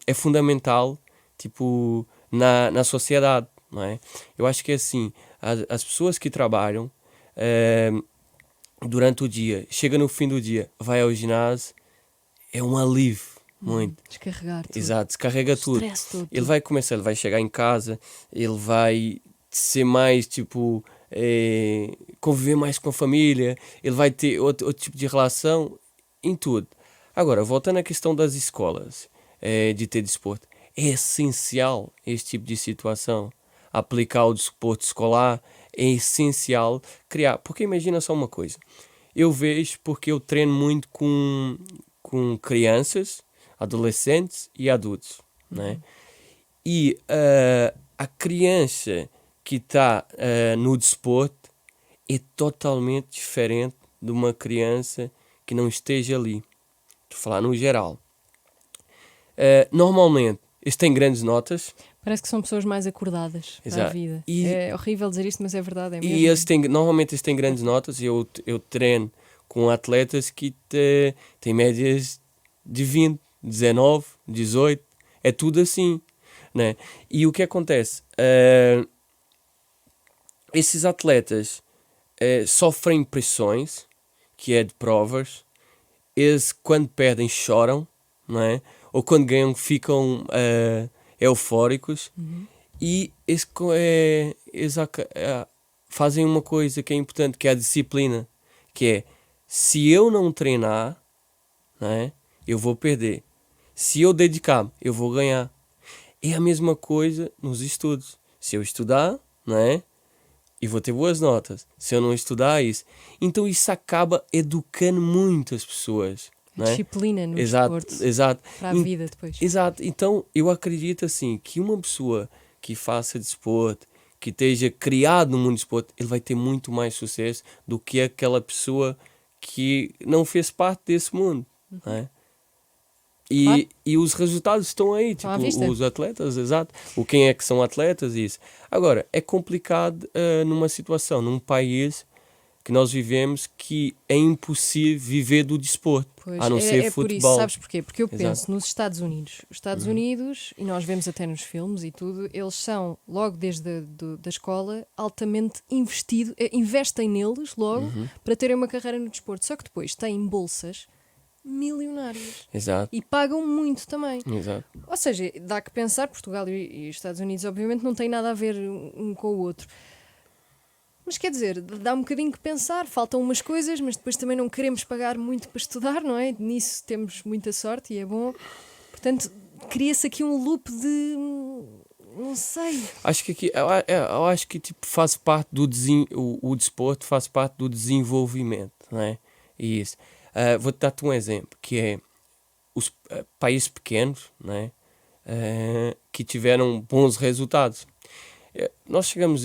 é fundamental, tipo, na sociedade, não é? Eu acho que é assim, as pessoas que trabalham durante o dia, chega no fim do dia, vai ao ginásio, é um alívio, muito. Descarregar tudo. Exato, descarrega tudo. Stress todo. Ele vai começar, ele vai chegar em casa, ele vai ser mais, tipo, conviver mais com a família, ele vai ter outro tipo de relação em tudo. Agora, voltando à questão das escolas, de ter desporto, é essencial este tipo de situação. Aplicar o desporto escolar é essencial criar. Porque imagina só uma coisa, eu vejo porque eu treino muito com crianças, adolescentes e adultos, né? E a criança que está no desporto é totalmente diferente de uma criança que não esteja ali. Estou a falar no geral. Normalmente, eles têm grandes notas. Parece que são pessoas mais acordadas para a Exato. vida. E- É horrível dizer isto, mas é verdade. É mesmo. E normalmente eles têm grandes notas. Eu treino com atletas que têm médias de 20, 19, 18. É tudo assim, né? E o que acontece? Esses atletas sofrem pressões, que é de provas. Eles, quando perdem, choram, não é? Ou quando ganham, ficam eufóricos. E eles fazem uma coisa que é importante, que é a disciplina. Que é, se eu não treinar, não é? Eu vou perder. Se eu dedicar-me, eu vou ganhar. É a mesma coisa nos estudos. Se eu estudar, não é? E vou ter boas notas. Se eu não estudar, isso. Então isso acaba educando muito as pessoas. Não é? Disciplina no Exato, desporto. exato. Para a vida depois. Exato. Então eu acredito assim que uma pessoa que faça desporto, que esteja criado no mundo do desporto, ele vai ter muito mais sucesso do que aquela pessoa que não fez parte desse mundo. Não é? Claro. E os resultados estão aí, Estão à tipo, vista. os atletas, exato. Quem é que são atletas, isso. Agora, é complicado numa situação, num país que nós vivemos, que é impossível viver do desporto, Pois, a não ser por isso, futebol. sabes porquê? Porque eu Exato. penso nos Estados Unidos. Os Estados Unidos, e nós vemos até nos filmes e tudo, eles são, logo desde da escola, altamente investem neles logo para terem uma carreira no desporto. Só que depois têm bolsas milionárias Exato, e pagam muito também. exato. Ou seja, dá que pensar, Portugal e os Estados Unidos obviamente não têm nada a ver um com o outro. Mas quer dizer, dá um bocadinho que pensar, faltam umas coisas, mas depois também não queremos pagar muito para estudar, não é? Nisso temos muita sorte e é bom. Portanto, cria-se aqui um loop de... não sei. Acho que aqui, eu acho que tipo, faz parte do o desporto faz parte do desenvolvimento, não é? E isso. Vou-te dar-te um exemplo, que é os países pequenos, não é? Que tiveram bons resultados. Nós chegamos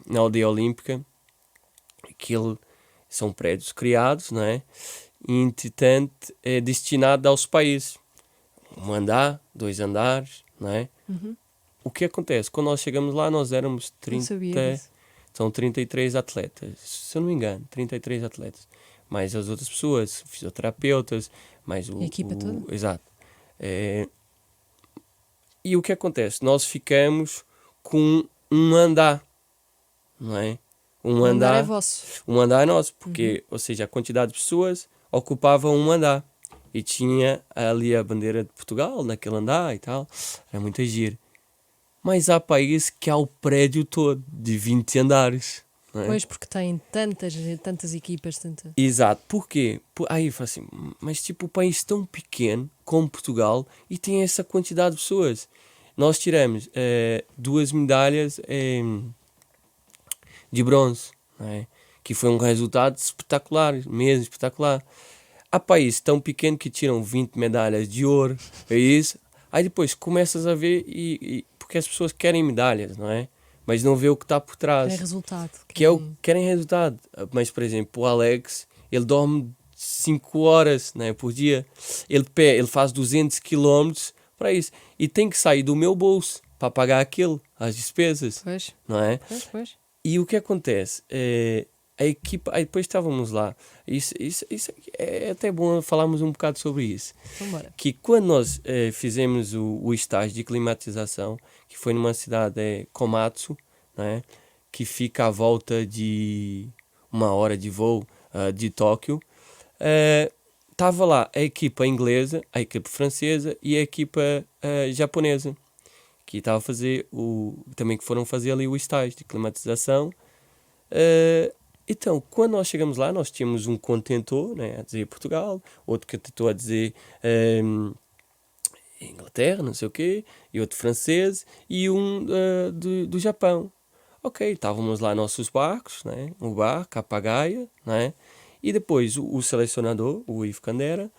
na aldeia olímpica, são prédios criados, não é? E, entretanto, é destinado aos países. 1 andar, 2 andares, não é? O que acontece? Quando nós chegamos lá, nós éramos Não sabia 30, disso. são 33 atletas, se eu não me engano, 33 atletas. Mais as outras pessoas, fisioterapeutas, mais A equipa toda? Exato. E o que acontece? Nós ficamos com um andar, não é? O andar é vosso. Um andar é nosso, porque, ou seja, a quantidade de pessoas ocupava um andar. E tinha ali a bandeira de Portugal naquele andar e tal. Era muito giro. Mas há países que há o prédio todo, de 20 andares. Não é? Pois, porque tem tantas equipas, tanta... Exato. Porquê? Aí eu falo assim, mas tipo, o país tão pequeno como Portugal e tem essa quantidade de pessoas. Nós tiramos 2 medalhas de bronze, não é? Que foi um resultado espetacular, mesmo espetacular. Há países tão pequenos que tiram 20 medalhas de ouro, é isso. Aí depois começas a ver, porque as pessoas querem medalhas, não é? Mas não vê o que está por trás. É resultado. Querem resultado. Mas, por exemplo, o Alex, ele dorme 5 horas, não é, por dia. Ele faz 200 quilómetros para isso. E tem que sair do meu bolso para pagar aquilo, as despesas, Pois, não é? pois. E o que acontece? A equipa, aí depois estávamos lá. Isso é até bom falarmos um bocado sobre isso. Vambora. Que quando nós fizemos o estágio de climatização, que foi numa cidade, Komatsu, né, que fica à volta de 1 hora de voo de Tóquio, estava lá a equipa inglesa, a equipa francesa e a equipa japonesa, que estava a fazer também que foram fazer ali o estágio de climatização. Então, quando nós chegamos lá, nós tínhamos um contentor, né, a dizer Portugal, outro contentor a dizer Inglaterra, não sei o quê, e outro francês, e um do Japão. Ok, estávamos lá nossos barcos, né, o barco, a pagaia, né, e depois o selecionador, o Ivo Candera,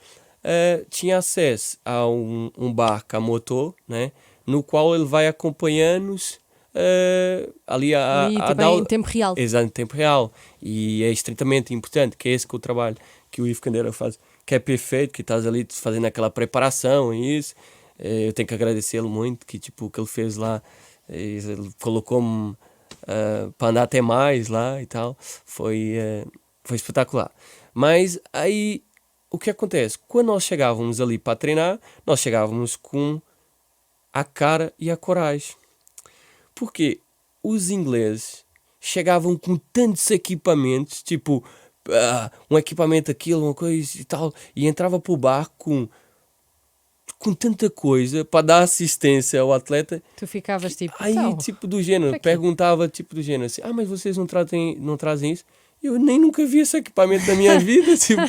tinha acesso a um barco a motor, né, no qual ele vai acompanhando-nos ali Em tempo real. Exato, em tempo real. E é estritamente importante, que é esse que o trabalho que o Ivo Candeira faz, que é perfeito, que estás ali fazendo aquela preparação e isso. Eu tenho que agradecê-lo muito, que tipo, o que ele fez lá, ele colocou-me para andar até mais lá e tal. Foi espetacular. Mas aí, o que acontece? Quando nós chegávamos ali para treinar, nós chegávamos com a cara e a coragem. Porque os ingleses chegavam com tantos equipamentos, tipo, um equipamento aquilo, uma coisa e tal, e entrava para o barco com tanta coisa para dar assistência ao atleta. Tu ficavas tipo... Aí, então, tipo do gênero, para quê? perguntava tipo do gênero assim, mas vocês não trazem isso? Eu nem nunca vi esse equipamento na minha vida, tipo,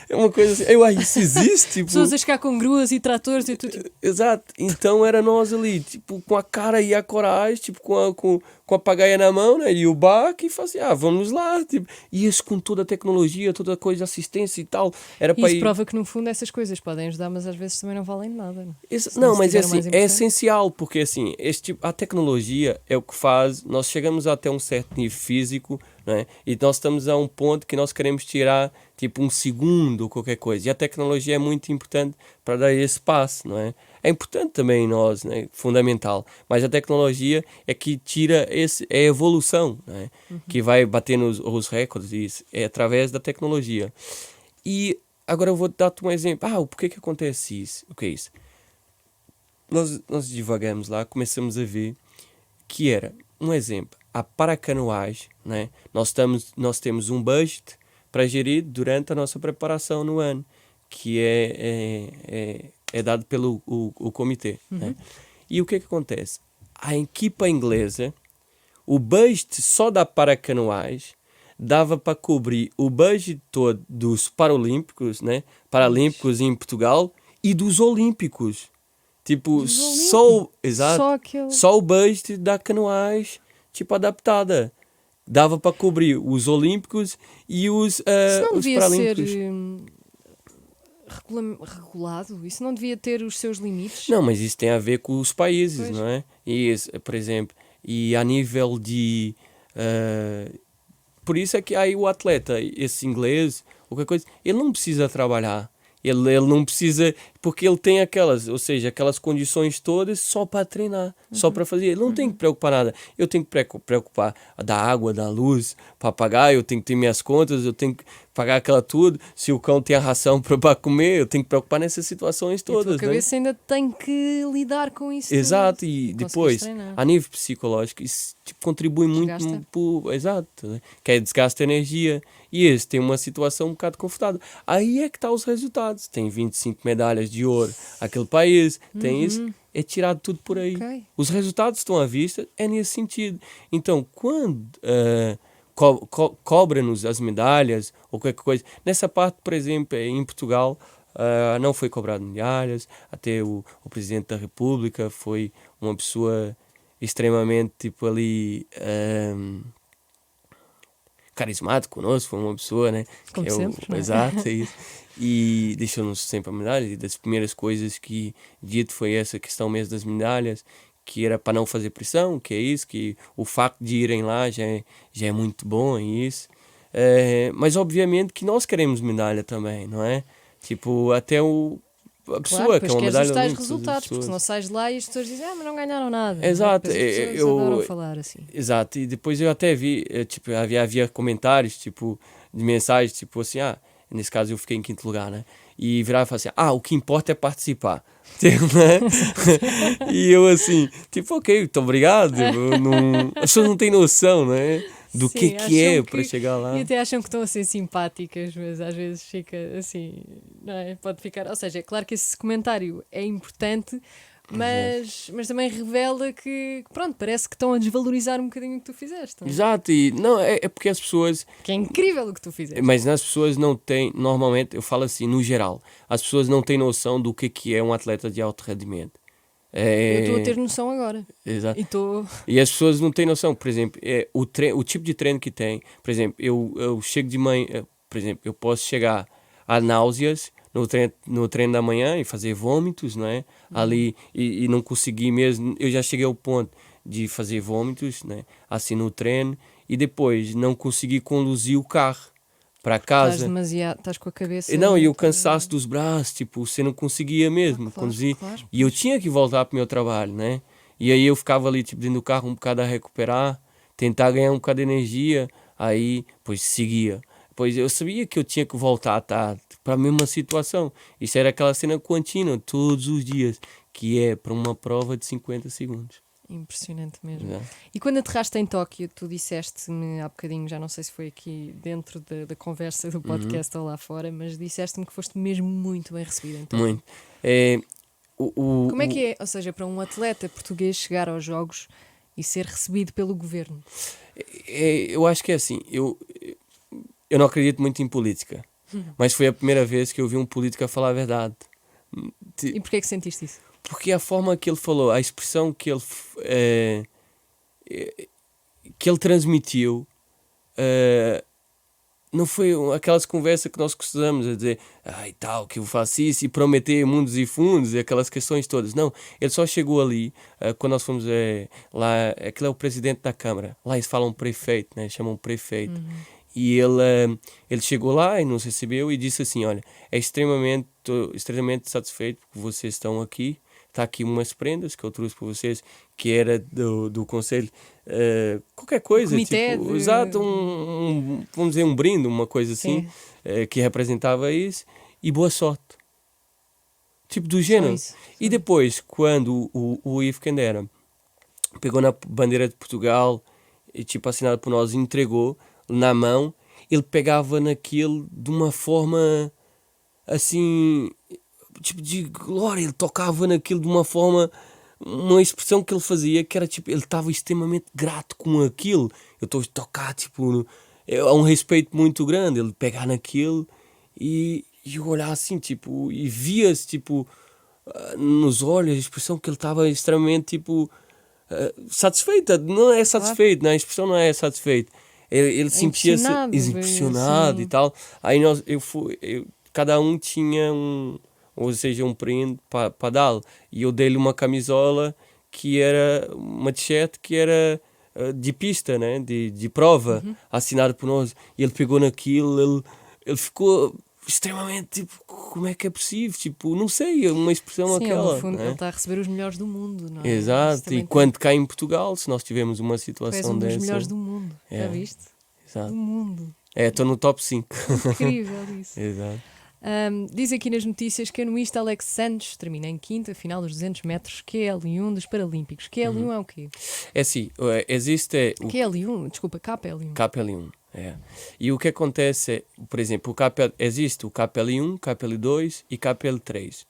é uma coisa assim, isso existe, tipo... Pessoas a chegar com gruas e tratores e tudo. Exato, então era nós ali, tipo, com a cara e a coragem, tipo, com a pagaia na mão, né, e o barco, e fazia, vamos lá, tipo, e isso com toda a tecnologia, toda a coisa de assistência e tal, era para Isso ir... prova que no fundo essas coisas podem ajudar, mas às vezes também não valem de nada. Não, Não, mas é estiver assim, mais é importante. essencial, porque assim, a tecnologia é o que faz, nós chegamos até um certo nível físico, não é? E nós estamos a um ponto que nós queremos tirar, tipo, 1 segundo ou qualquer coisa, e a tecnologia é muito importante para dar esse passo, não é? É importante também nós, né? Fundamental, mas a tecnologia é que tira é a evolução, não é? Que vai bater os recordes, e isso é através da tecnologia. E agora eu vou dar-te um exemplo. Por que acontece isso? O que é isso? Nós divagamos lá, começamos a ver que era, um exemplo, a paracanoagem, né? Nós temos um budget para gerir durante a nossa preparação no ano, que é dado pelo o comitê. Né? E o que acontece? A equipa inglesa, o budget só da paracanoagem dava para cobrir o budget todo dos Paralímpicos, né? Paralímpicos em Portugal e dos Olímpicos. Tipo, só o budget da canoagem, tipo, adaptada. Dava para cobrir os Olímpicos e os Paralímpicos. Isso não devia ser regulado? Isso não devia ter os seus limites? Não, mas isso tem a ver com os países, Pois. não é? E isso, por exemplo, e a nível por isso é que aí o atleta, esse inglês, qualquer coisa, ele não precisa trabalhar. Ele não precisa, porque ele tem aquelas condições todas só para treinar, só para fazer. Ele não tem que preocupar nada. Eu tenho que preocupar da água, da luz para pagar, eu tenho que ter minhas contas, eu tenho que pagar aquela tudo. Se o cão tem a ração para comer, eu tenho que preocupar nessas situações todas. E a tua cabeça ainda tem que lidar com isso. Exato, tudo. e Consegues depois, treinar. a nível psicológico, isso contribui Desgasta. muito exato, né? Que é desgaste de energia. E esse tem uma situação um bocado confortável. Aí é que está os resultados. Tem 25 medalhas de ouro. Aquele país tem isso. É tirado tudo por aí. Ok. Os resultados estão à vista, é nesse sentido. Então, quando cobra-nos as medalhas ou qualquer coisa, nessa parte, por exemplo, em Portugal, não foi cobrado medalhas. Até o Presidente da República foi uma pessoa extremamente, tipo, ali... carismático connosco, foi uma pessoa, né? Como sempre, não é? Exato, é isso. E deixou-nos sempre a medalha. E das primeiras coisas que dito foi essa questão mesmo das medalhas, que era para não fazer pressão, que é isso, que o facto de irem lá já é muito bom, é isso. Mas obviamente que nós queremos medalha também, não é? Tipo, até a pessoa que é uma queres medalha os tais olímpica, resultados, porque senão sais de lá e as pessoas dizem, mas não ganharam nada. Exato, Depois as pessoas adoram falar assim. Exato, e depois eu até vi, tipo, havia comentários, tipo, de mensagens, tipo assim, nesse caso eu fiquei em quinto lugar, né? E virava e falava assim, o que importa é participar. Né? E eu assim, tipo, ok, muito obrigado. As pessoas não têm noção, né? Do Sim, que é acham para chegar lá. E até acham que estão a ser simpáticas, mas às vezes fica assim, não é? Pode ficar. Ou seja, é claro que esse comentário é importante, mas também revela que, pronto, parece que estão a desvalorizar um bocadinho o que tu fizeste. Não é? Exato, e não, é porque as pessoas. Que é incrível o que tu fizeste. Mas as pessoas não têm, normalmente, eu falo assim, no geral, as pessoas não têm noção do que é um atleta de alto rendimento. Eu estou a ter noção agora. Exato. E E as pessoas não têm noção, por exemplo, o tipo de treino que tem. Por exemplo, eu chego de manhã, por exemplo, eu posso chegar a náuseas no treino da manhã e fazer vômitos, não é? Ali, e não conseguir mesmo, eu já cheguei ao ponto de fazer vômitos, né? Assim no treino, e depois não conseguir conduzir o carro para casa. estás com a cabeça... E o cansaço dos braços, tipo, você não conseguia mesmo conduzir. Claro. E eu tinha que voltar para o meu trabalho, né? E aí eu ficava ali, tipo, dentro do carro um bocado a recuperar, tentar ganhar um bocado de energia, aí, pois, seguia. Pois eu sabia que eu tinha que voltar, tá? Para a mesma situação. Isso era aquela cena contínua, todos os dias, que é para uma prova de 50 segundos. Impressionante mesmo. Já. E quando aterraste em Tóquio, tu disseste-me há bocadinho, já não sei se foi aqui dentro da conversa do podcast ou lá fora, mas disseste-me que foste mesmo muito bem recebido em Tóquio. Muito. Como é que é, ou seja, para um atleta português chegar aos Jogos e ser recebido pelo governo? Eu acho que é assim, eu não acredito muito em política, mas foi a primeira vez que eu vi um político a falar a verdade. E porquê é que sentiste isso? Porque a forma que ele falou, a expressão que ele transmitiu, não foi aquelas conversas que nós costumamos a dizer, e tal, que eu faço isso e prometer mundos e fundos e aquelas questões todas. Não, ele só chegou ali, quando nós fomos lá, aquele é o presidente da Câmara, lá eles falam prefeito, né? Chamam prefeito. E ele chegou lá e nos recebeu e disse assim, olha, estou extremamente satisfeito porque vocês estão aqui. Está aqui umas prendas que eu trouxe para vocês, que era do conselho, qualquer coisa, Comitê tipo, exato, vamos dizer um brinde, uma coisa assim, que representava isso, e boa sorte. Tipo do gênero. E depois, quando o Yves Candera pegou na bandeira de Portugal, e tipo assinada por nós, e entregou na mão, ele pegava naquilo de uma forma assim... tipo de glória, ele tocava naquilo de uma forma, uma expressão que ele fazia que era tipo, ele estava extremamente grato com aquilo. Eu estou a tocar, tipo, há um respeito muito grande, ele pegar naquilo e olhar assim, tipo, e via-se, tipo, nos olhos, a expressão que ele estava extremamente, tipo, satisfeita, não é satisfeito, a expressão não é satisfeito. Ele sentia-se impressionado e tal. Aí cada um tinha ou seja, um prende para dar-lhe. E eu dei-lhe uma camisola que era uma t-shirt que era de pista, né? De prova, assinado por nós. E ele pegou naquilo, ele ficou extremamente, tipo, como é que é possível? Tipo, não sei, uma expressão Sim, aquela. no fundo, né? ele está a receber os melhores do mundo, não é? Isso Exato, também e quando cá em Portugal, se nós tivermos uma tu és situação um dos dessa... melhores do mundo, já É. viste? Exato. Do mundo. Estou no top 5. Incrível isso. Exato. Diz aqui nas notícias que a canoísta Alex Santos termina em quinta final dos 200 metros QL1 dos Paralímpicos. QL1 é o quê? É assim, existe o QL1? Desculpa, KPL1. KPL1. É. E o que acontece é, por exemplo, existe o KPL1, KPL2 e KPL3.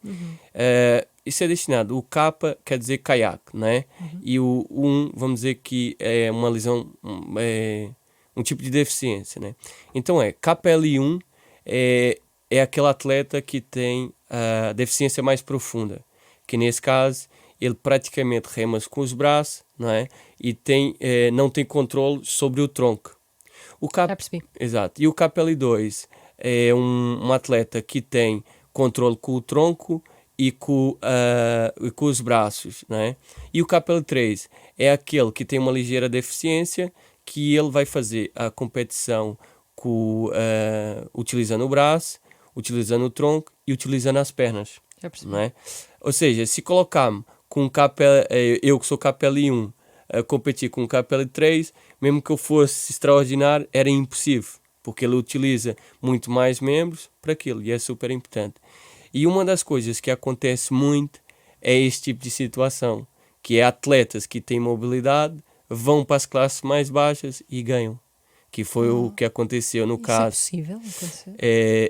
Isso é destinado, o K quer dizer caiaque, né? E o 1, vamos dizer que é uma lesão, um tipo de deficiência, né? Então KPL1 é aquele atleta que tem a deficiência mais profunda, que nesse caso ele praticamente rema com os braços, não é? E não tem controle sobre o tronco. Já percebi. Exato. E o KPL2 é um atleta que tem controle com o tronco e com os braços, né? E o KPL3 é aquele que tem uma ligeira deficiência, que ele vai fazer a competição utilizando o braço, utilizando o tronco e utilizando as pernas. Já percebi. Não é? Ou seja, se colocarmos com eu que sou KPL1 a competir com o KPL3, mesmo que eu fosse extraordinário, era impossível, porque ele utiliza muito mais membros para aquilo, e é super importante. E uma das coisas que acontece muito é este tipo de situação, que é atletas que têm mobilidade, vão para as classes mais baixas e ganham, que foi o que aconteceu no caso. Isso é possível acontecer?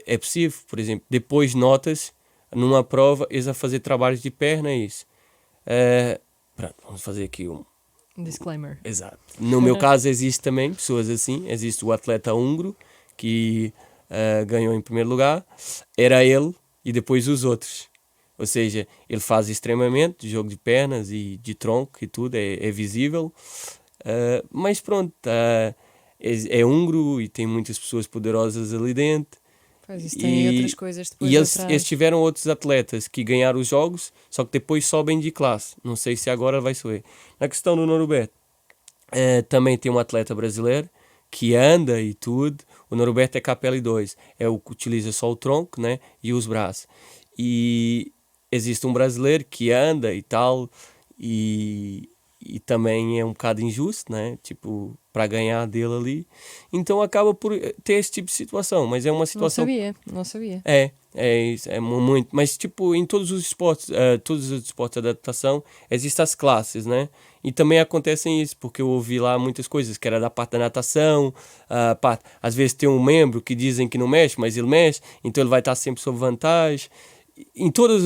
É possível, por exemplo, depois notas numa prova, eles a fazer trabalhos de perna, é isso. Pronto, vamos fazer aqui Disclaimer. Exato. No meu caso existe também pessoas assim. Existe o atleta húngaro que ganhou em primeiro lugar. Era ele e depois os outros. Ou seja, ele faz extremamente jogo de pernas e de tronco e tudo, é visível. Mas pronto, é húngaro e tem muitas pessoas poderosas ali dentro. Pois isso tem outras coisas depois E eles atrás. tiveram outros atletas que ganharam os jogos, só que depois sobem de classe. Não sei se agora vai subir. Na questão do Norberto, também tem um atleta brasileiro que anda e tudo. O Norberto é KPL2, é o que utiliza só o tronco, né, e os braços. E existe um brasileiro que anda e tal, e também é um bocado injusto, né? Tipo, para ganhar dele ali. Então acaba por ter esse tipo de situação, mas é uma situação... Não sabia. É muito, mas tipo, em todos os esportes de adaptação, existem as classes, né? E também acontecem isso, porque eu ouvi lá muitas coisas, que era da parte da natação, às vezes tem um membro que dizem que não mexe, mas ele mexe, então ele vai estar sempre sob vantagem. Em todas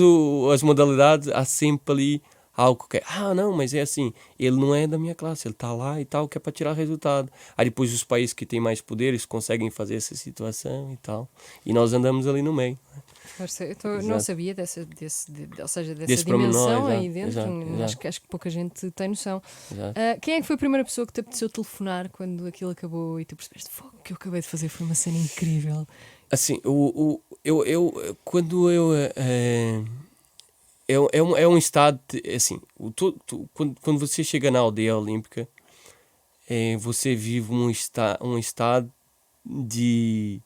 as modalidades há sempre ali algo que não, mas é assim, ele não é da minha classe, ele está lá e tal, que é para tirar resultado. Aí depois os países que têm mais poderes conseguem fazer essa situação e tal, e nós andamos ali no meio. Eu não sabia dessa Desse dimensão pormenor, aí exato, dentro. exato. Acho que pouca gente tem noção. Exato. Quem é que foi a primeira pessoa que te apeteceu telefonar quando aquilo acabou e tu percebeste, o que eu acabei de fazer foi uma cena incrível? Assim, quando é um estado assim, quando você chega na aldeia olímpica, você vive um estado de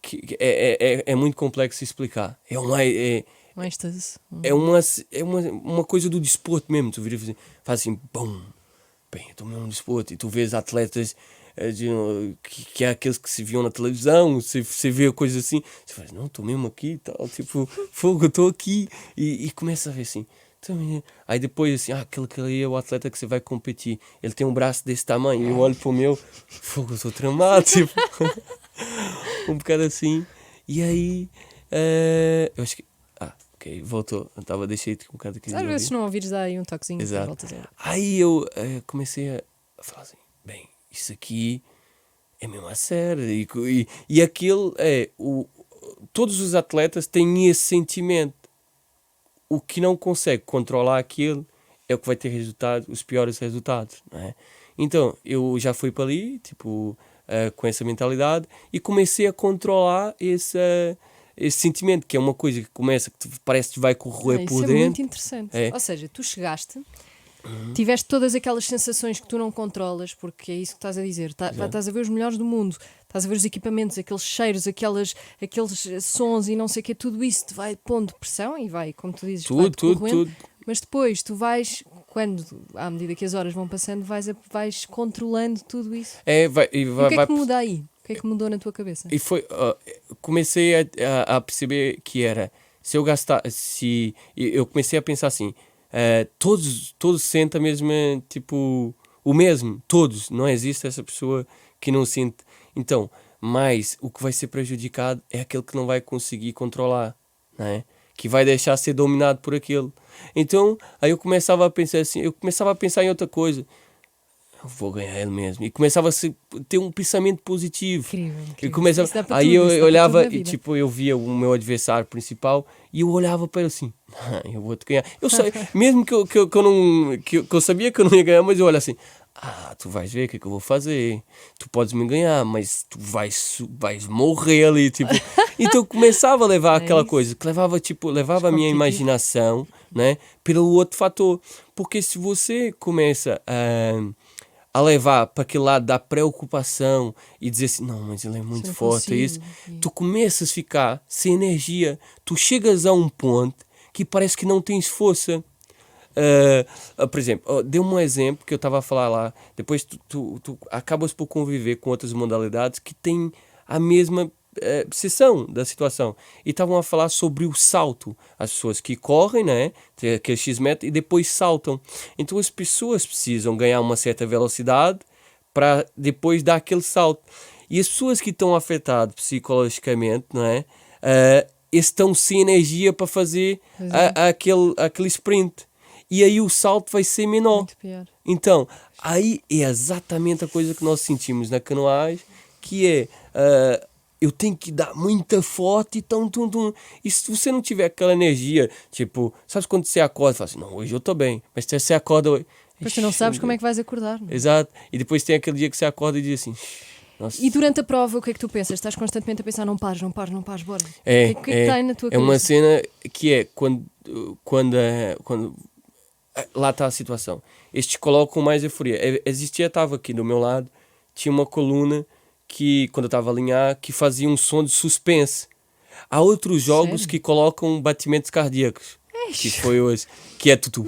que é muito complexo explicar. Um êxtase. É uma coisa do desporto mesmo. Tu faz assim, bum, bem, estou mesmo no desporto, e tu vês atletas que é aqueles que se viam na televisão, você vê coisas assim, você faz, não, estou mesmo aqui e tal, tipo, fogo, estou aqui, e começa a ver assim. Aí depois assim, aquele que ali é o atleta que você vai competir, ele tem um braço desse tamanho, e eu olho para o meu, fogo, estou tramado, tipo, um bocado assim. E aí, eu acho que, ok, voltou, deixei um bocado aqui. Às vezes se não ouvires dá aí um toquezinho. Exato. Voltas a... Aí eu comecei a falar assim, bem, isso aqui é mesmo a sério, e aquilo todos os atletas têm esse sentimento. O que não consegue controlar aquilo é o que vai ter os piores resultados, não é? Então, eu já fui para ali, tipo, com essa mentalidade, e comecei a controlar esse sentimento, que é uma coisa que começa, que parece que vai correr por isso dentro. é muito interessante. É. Ou seja, tu chegaste tiveste todas aquelas sensações que tu não controlas, porque é isso que estás a dizer. Estás a ver os melhores do mundo, estás a ver os equipamentos, aqueles cheiros, aqueles sons e não sei o que, tudo isso te vai pondo pressão e vai, como tu dizes, vai-te corroendo. Mas depois tu vais, quando, à medida que as horas vão passando, vais controlando tudo isso. E o que é que muda aí? O que é que mudou na tua cabeça? E foi, comecei a perceber que era, se eu gastar, se eu comecei a pensar assim, todos sentem a mesma, tipo, o mesmo, todos, não existe essa pessoa que não sente. Então, mas o que vai ser prejudicado é aquele que não vai conseguir controlar, não é? Que vai deixar ser dominado por aquele. Então, aí eu começava a pensar assim, eu começava a pensar em outra coisa. Eu vou ganhar ele mesmo. E começava a ter um pensamento positivo. Incrível. E começava, aí eu olhava e tipo, eu via o meu adversário principal e eu olhava para ele assim, eu vou-te ganhar. Eu sei, mesmo que eu sabia que eu não ia ganhar, mas eu olho assim, tu vais ver o que é que eu vou fazer. Tu podes me ganhar, mas tu vais morrer ali, tipo. Então eu começava a levar aquela coisa, que levava a minha imaginação, né, pelo outro fator. Porque se você começa a levar para aquele lado da preocupação e dizer assim, não, mas ele é muito forte, é isso. Tu começas a ficar sem energia, tu chegas a um ponto que parece que não tens força. Por exemplo, dei um exemplo que eu estava a falar lá, depois tu acabas por conviver com outras modalidades que têm a mesma percepção da situação. E estavam a falar sobre o salto. As pessoas que correm, né, tem aquele X metro e depois saltam. Então as pessoas precisam ganhar uma certa velocidade para depois dar aquele salto. E as pessoas que estão afetadas psicologicamente, não é, estão sem energia para fazer aquele sprint. E aí o salto vai ser menor. Muito pior. Então, aí é exatamente a coisa que nós sentimos na canoagem, que é, eu tenho que dar muita forte e E se você não tiver aquela energia, tipo, sabes quando você acorda e fala assim, não, hoje eu estou bem, mas se você acorda hoje... Mas tu não sabes como é que vais acordar. Não? Exato. E depois tem aquele dia que você acorda e diz assim... Nossa. E durante a prova, o que é que tu pensas? Estás constantemente a pensar, não pares, bora. O que é que está aí na tua cabeça? É uma cena que é, quando lá está a situação. Estes colocam mais euforia. Estava aqui do meu lado, tinha uma coluna que, quando eu estava a alinhar, que fazia um som de suspense. Há outros jogos que colocam batimentos cardíacos. Que foi hoje. Que é tutu.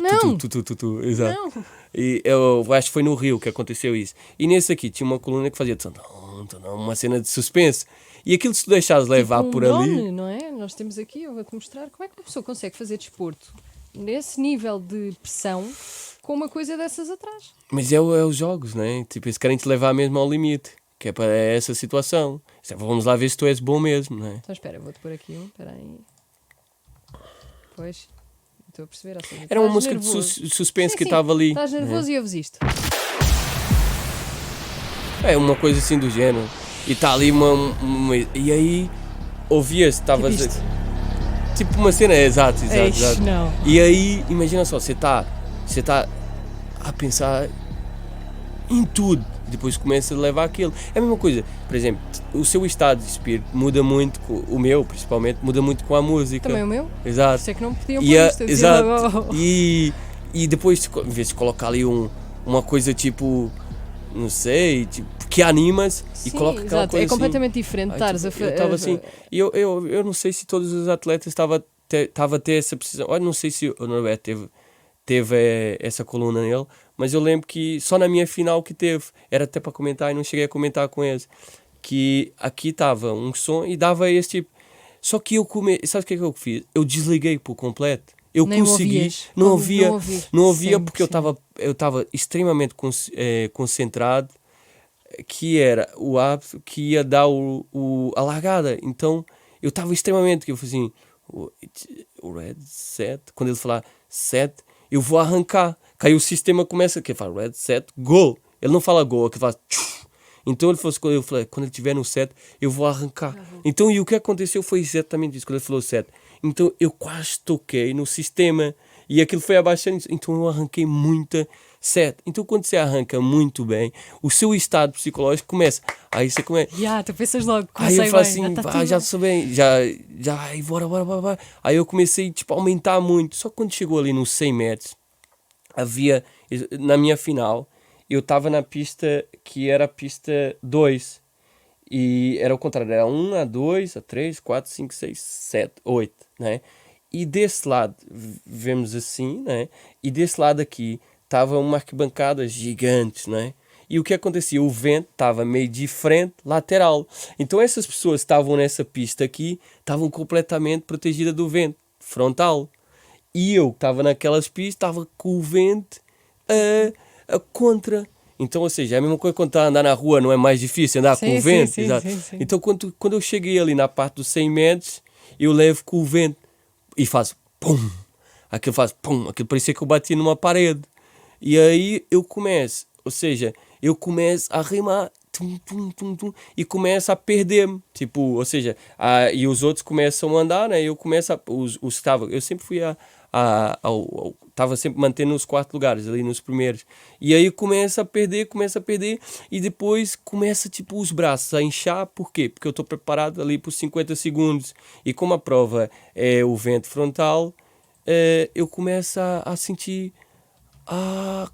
Exato. Não. E eu acho que foi no Rio que aconteceu isso. E nesse aqui tinha uma coluna que fazia uma cena de suspense. E aquilo, se tu deixares levar tipo por drone, ali... não é? Nós temos aqui, eu vou-te mostrar como é que uma pessoa consegue fazer desporto nesse nível de pressão com uma coisa dessas atrás. Mas é os jogos, não é? Tipo, eles querem te levar mesmo ao limite, que é para essa situação. Vamos lá ver se tu és bom mesmo, não é? Então espera, vou-te pôr aqui espera aí. Pois, estou a perceber. Seja, era uma música de suspense que estava ali. Estás nervoso e ouves isto. É uma coisa assim do género. E está ali e aí ouvia-se, estavas... Tipo uma cena, exato. Não. E aí, imagina só, você está a pensar em tudo, depois começa a levar aquilo. É a mesma coisa, por exemplo, o seu estado de espírito muda muito, o meu principalmente, muda muito com a música. Também o meu? Exato. Por isso é que não podiam pôr isto. Exato. E depois, em vez de colocar ali uma coisa tipo, não sei, tipo, que animas. Sim, e coloca aquela exato. coisa É completamente assim. diferente. Eu estava assim, eu não sei se todos os atletas estavam a ter essa precisão. Olha, não sei se o Norberto teve essa coluna nele, mas eu lembro que só na minha final que teve, era até para comentar e não cheguei a comentar com eles, que aqui estava um som e dava esse tipo. Só que sabe o que é que eu fiz? Eu desliguei por completo. Eu nem consegui, não ouvia porque eu estava extremamente concentrado, que era o hábito que ia dar a largada. Então eu estava extremamente, eu falei assim, o red set, quando ele falar set, eu vou arrancar. Que aí o sistema começa, que fala red set, go. Ele não fala go, que faz tchuf. Então ele falou, quando ele estiver no set, eu vou arrancar. Então, e o que aconteceu foi exatamente isso, quando ele falou set. Então eu quase toquei no sistema e aquilo foi abaixando. Então eu arranquei muita set. Então quando você arranca muito bem, o seu estado psicológico começa. Aí você começa. Tu pensas logo, aí eu falo assim, já sou sou bem, já, bora. Aí eu comecei tipo, a aumentar muito. Só que quando chegou ali nos 100 metros, havia, na minha final, eu estava na pista que era a pista 2. E era o contrário, era 1, a 2, a 3, 4, 5, 6, 7, 8, né? E desse lado, vemos assim, né? E desse lado aqui, tava uma arquibancada gigante, né? E o que acontecia? O vento estava meio de frente, lateral. Então essas pessoas que estavam nessa pista aqui, estavam completamente protegidas do vento, frontal. E eu que estava naquelas pistas, estava com o vento contra. Então, ou seja, é a mesma coisa quando está a andar na rua, não é mais difícil andar com o vento? Sim, Exato. sim. Então, quando eu cheguei ali na parte dos 100 metros, eu levo com o vento e faço pum. Aquilo faz pum. Aquilo parecia que eu bati numa parede. E aí eu começo, ou seja, eu começo a remar tum, tum, tum, tum, e começo a perder-me. Tipo, ou seja, e os outros começam a andar, né? Eu começo a. Os que estavam. Eu sempre fui estava sempre mantendo os 4 lugares, ali nos primeiros. E aí começa a perder, e depois começa, tipo, os braços a inchar. Por quê? Porque eu estou preparado ali por 50 segundos. E como a prova é o vento frontal, eu começo a sentir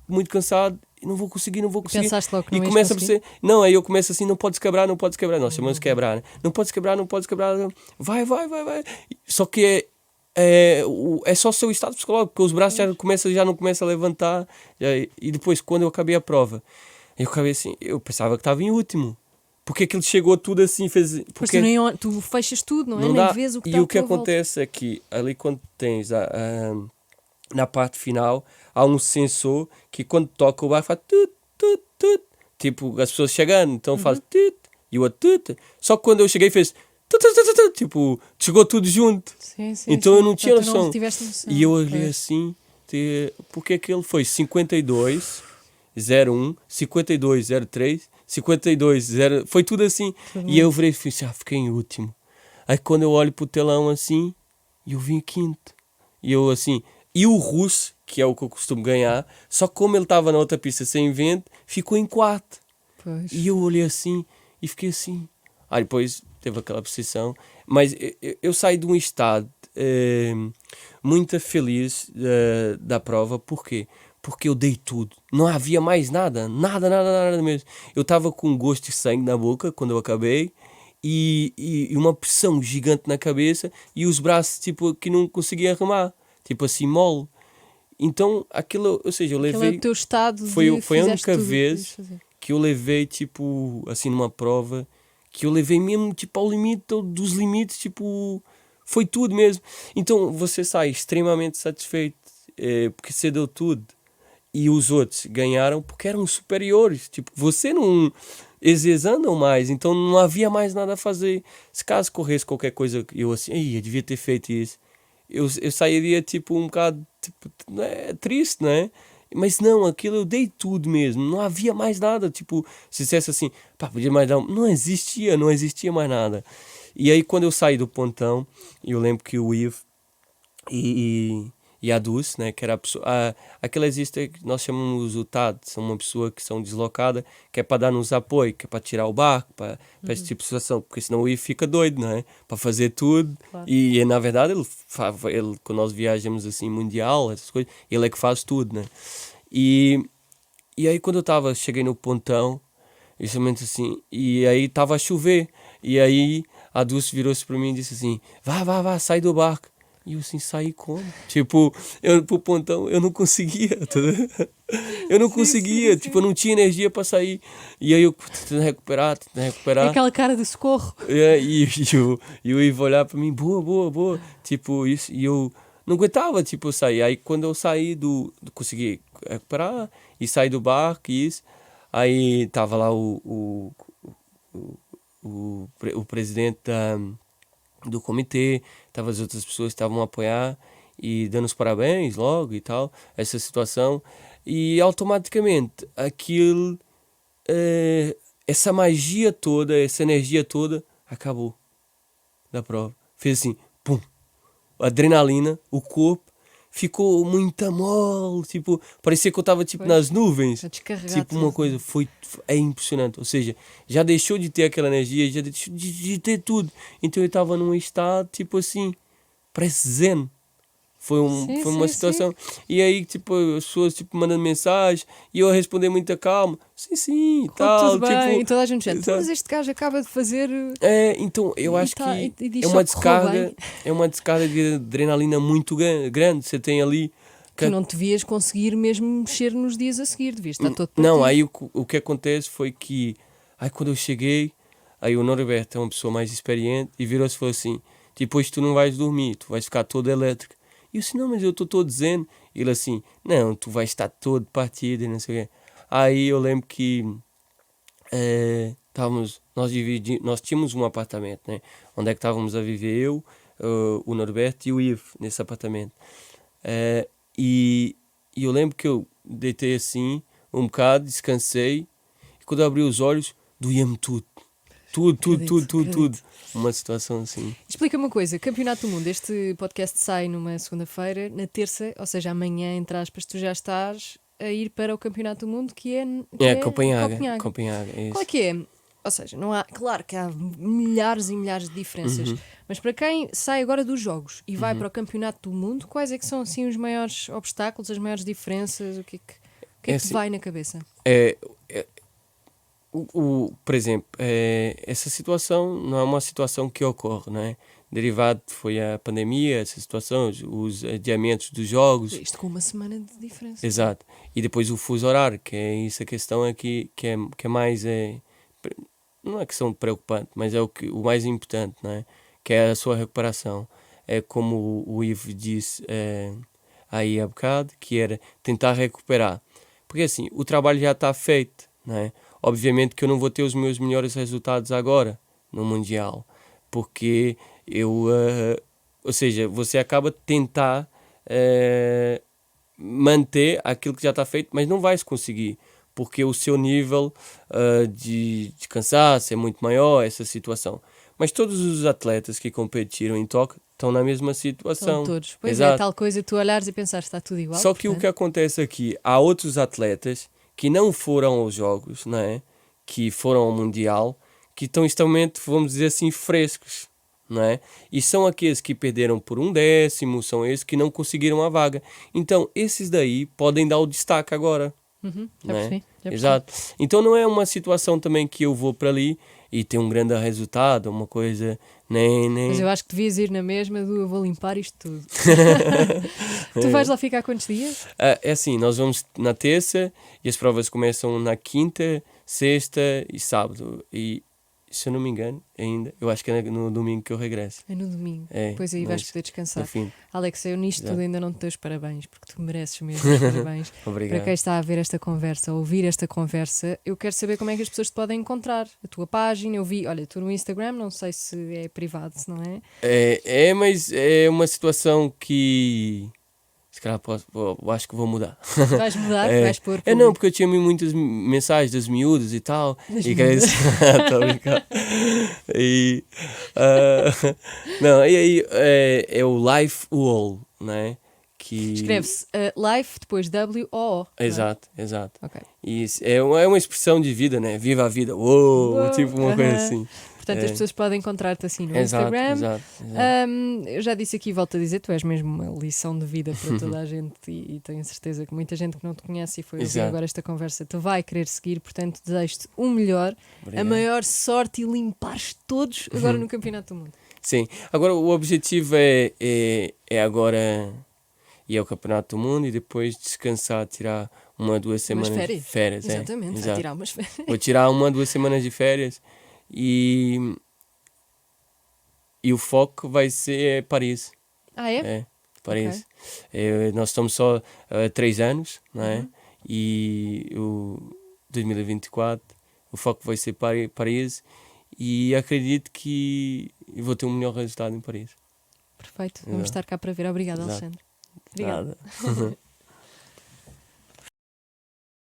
muito cansado. Não vou conseguir. Pensaste logo que não E ias começa a conseguir? perceber, não, aí eu começo assim, não podes quebrar. Nós chamamos de quebrar, né? Não podes quebrar. Vai. Só que é só o seu estado psicológico, porque os braços já não começam a levantar. E depois, quando eu acabei a prova, eu acabei assim, eu pensava que estava em último. Porque aquilo chegou tudo assim, fez. Pois Porque tu fechas tudo, não é? não Nem dá. vês o que E está o que à tua volta. acontece é que ali quando tens na parte final, há um sensor que quando toca o barco faz tut, tut, tut. Tipo, as pessoas chegando, então faz tut, e o outro tut. Só que quando eu cheguei fez tut, tut, tut, tut, tipo, chegou tudo junto. Sim, Então eu não tinha Portanto, noção. não tiveste noção. E eu olhei Pois. assim, porque aquele foi 52, 01, 52, 03, 52, 0, foi tudo assim. E eu virei e fiz assim, fiquei em último. Aí quando eu olho pro telão assim, eu vim em quinto. E eu assim, e o russo, que é o que eu costumo ganhar, só que como ele estava na outra pista sem vento, ficou em quarto. Pois. E eu olhei assim e fiquei assim. Depois teve aquela percepção. Mas eu saí de um estado muito feliz da prova. Por quê? Porque eu dei tudo. Não havia mais nada. Nada mesmo. Eu estava com um gosto de sangue na boca quando eu acabei. E uma pressão gigante na cabeça. E os braços, tipo, que não conseguia arrumar. Tipo assim, mole. Então, aquilo, ou seja, eu Aquele é levei... o teu estado Foi a fizeste única tudo o que vez podias fazer. que eu levei, tipo, assim, numa prova, que eu levei mesmo, tipo, ao limite dos limites, tipo, foi tudo mesmo. Então, você sai extremamente satisfeito, porque você deu tudo. E os outros ganharam porque eram superiores. Tipo, você não... Eles andam mais, então não havia mais nada a fazer. Se caso corresse qualquer coisa, eu assim, eu devia ter feito isso. Eu sairia, tipo, um bocado, tipo, triste, não é? Mas não, aquilo eu dei tudo mesmo. Não havia mais nada. Tipo, se dissesse assim, podia mais dar. Não existia mais nada. E aí, quando eu saí do pontão, eu lembro que o Ivo e a Dulce, né, que era a pessoa. Aquela existe que nós chamamos o TAD, são uma pessoa que são deslocada, que é para dar-nos apoio, que é para tirar o barco, para esse tipo de situação, porque senão o Ivo fica doido, não é? Para fazer tudo. Claro. E na verdade, ele, quando nós viajamos assim, mundial, essas coisas, ele é que faz tudo, né? E aí, quando cheguei no pontão, justamente assim, e aí estava a chover, e aí a Dulce virou-se para mim e disse assim: vá, sai do barco. E eu assim, saí como? Tipo, pro pontão, eu não conseguia, tá vendo? Eu não conseguia, tipo, eu não tinha energia para sair. E aí eu tentando recuperar. É aquela cara de socorro. E o Ivo olhar para mim, boa. Tipo, isso, e eu não aguentava, tipo, eu sair. Aí quando eu saí consegui recuperar e sair do barco e isso, aí tava lá o presidente do comitê, tava as outras pessoas que estavam a apoiar e dando os parabéns logo e tal, essa situação, e automaticamente aquilo, essa magia toda, essa energia toda acabou da prova. Fez assim, pum, adrenalina, o corpo ficou muito mole, tipo, parecia que eu estava tipo Pois, nas nuvens. a descarregar Tipo, tudo. uma coisa, é impressionante. Ou seja, já deixou de ter aquela energia, já deixou de ter tudo. Então eu estava num estado, tipo assim, parece zen. Foi Sim, uma sim, situação. E aí, tipo, as pessoas tipo, mandando mensagem e eu a responder muita calma. Sim, e Correu tal. tudo bem, Tipo, e toda a gente já, exato. mas este gajo acaba de fazer Então, eu e, acho tá, que e diz é só uma que correu bem. descarga, é uma descarga de adrenalina muito grande. Você tem ali. Tu não te devias conseguir mesmo mexer nos dias a seguir, devias estar todo Não, partido. aí o que acontece foi que, aí quando eu cheguei, aí o Norberto é uma pessoa mais experiente e virou-se e falou assim: tipo, hoje tu não vais dormir, tu vais ficar todo elétrico. E eu assim: não, mas eu estou todo dizendo. E ele assim: não, tu vais estar todo partido e não sei o quê. Aí eu lembro que nós tínhamos um apartamento, né? Onde é que estávamos a viver eu, o Norberto e o Ivo, nesse apartamento. Eh, e, e eu lembro que eu deitei assim, um bocado, descansei, e quando eu abri os olhos, doía-me tudo. Tudo. Acredito. Uma situação assim. Explica-me uma coisa, Campeonato do Mundo, este podcast sai numa segunda-feira, na terça, ou seja, amanhã, entre aspas, tu já estás a ir para o Campeonato do Mundo, que é Copenhaga. Copenhague. Copenhaga, é Qual é isso. que é? Ou seja, não há, claro que há milhares e milhares de diferenças, mas para quem sai agora dos jogos e vai para o Campeonato do Mundo, quais é que são assim os maiores obstáculos, as maiores diferenças, o que é que assim, te vai na cabeça? Por exemplo, essa situação não é uma situação que ocorre, não é? Derivado foi a pandemia, essa situação, os adiamentos dos jogos. Isto com uma semana de diferença. Exato. E depois o fuso horário, que é isso a questão aqui, que é mais. Não é questão preocupante, mas é o mais importante, não é? Que é a sua recuperação. É como o Ivo disse aí há bocado, que era tentar recuperar. Porque assim, o trabalho já está feito, não é? Obviamente que eu não vou ter os meus melhores resultados agora, no Mundial, porque ou seja, você acaba de tentar manter aquilo que já está feito, mas não vai se conseguir, porque o seu nível de cansaço é muito maior, essa situação. Mas todos os atletas que competiram em Tóquio estão na mesma situação. São todos. Pois Exato. é, tal coisa, tu olhares e pensares, está tudo igual. Só que o que acontece aqui, há outros atletas que não foram aos Jogos, não é? Que foram ao Mundial, que estão extremamente, vamos dizer assim, frescos, não é? E são aqueles que perderam por 1/10, são esses que não conseguiram a vaga. Então, esses daí podem dar o destaque agora. Já Não é? percebi, já percebi. Exato. Então não é uma situação também que eu vou para ali e ter um grande resultado, uma coisa nem. Mas eu acho que devias ir na mesma do eu vou limpar isto tudo. Tu vais lá ficar quantos dias? É assim, nós vamos na terça e as provas começam na quinta, sexta e sábado. E se eu não me engano, ainda, eu acho que é no domingo que eu regresso. É no domingo. É, Depois aí vais mas poder descansar. no fim. Alex, eu nisto Exato. tudo ainda não te dou os parabéns, porque tu mereces mesmo os parabéns. Obrigado. Para quem está a ver esta conversa, a ouvir esta conversa, eu quero saber como é que as pessoas te podem encontrar. A tua página, eu vi, olha, tu no Instagram, não sei se é privado, se não é. Mas é uma situação que se calhar eu acho que vou mudar. Vais mudar, vais pôr. Não, porque eu tinha muitas mensagens das miúdas e tal. Das e miúdas. Tô a brincar. E, não, e aí é o Life Wall, né? Que... Escreve-se Life, depois W-O-O. Exato. Ok. E isso é uma expressão de vida, né? Viva a vida. Uou, Uou, tipo uma coisa aham. assim. Portanto, as pessoas podem encontrar-te assim no Exato. Instagram. Eu já disse aqui, volto a dizer, tu és mesmo uma lição de vida para toda a gente e tenho certeza que muita gente que não te conhece e foi ouvir Exato. agora esta conversa te vai querer seguir, portanto desejo-te o melhor, Obrigado. a maior sorte e limpares todos agora no Campeonato do Mundo. Sim. Agora o objetivo é agora ir ao Campeonato do Mundo e depois descansar, tirar 1-2 semanas de férias. Exatamente, vai Exato. tirar umas férias. Vou tirar 1-2 semanas de férias e o foco vai ser Paris. Ah, é? Paris. Nós estamos só 3 anos, não é? E o 2024 o foco vai ser Paris e acredito que vou ter um melhor resultado em Paris. Perfeito, vamos estar cá para ver. Obrigada, Exato. Alexandre. Obrigada. Nada.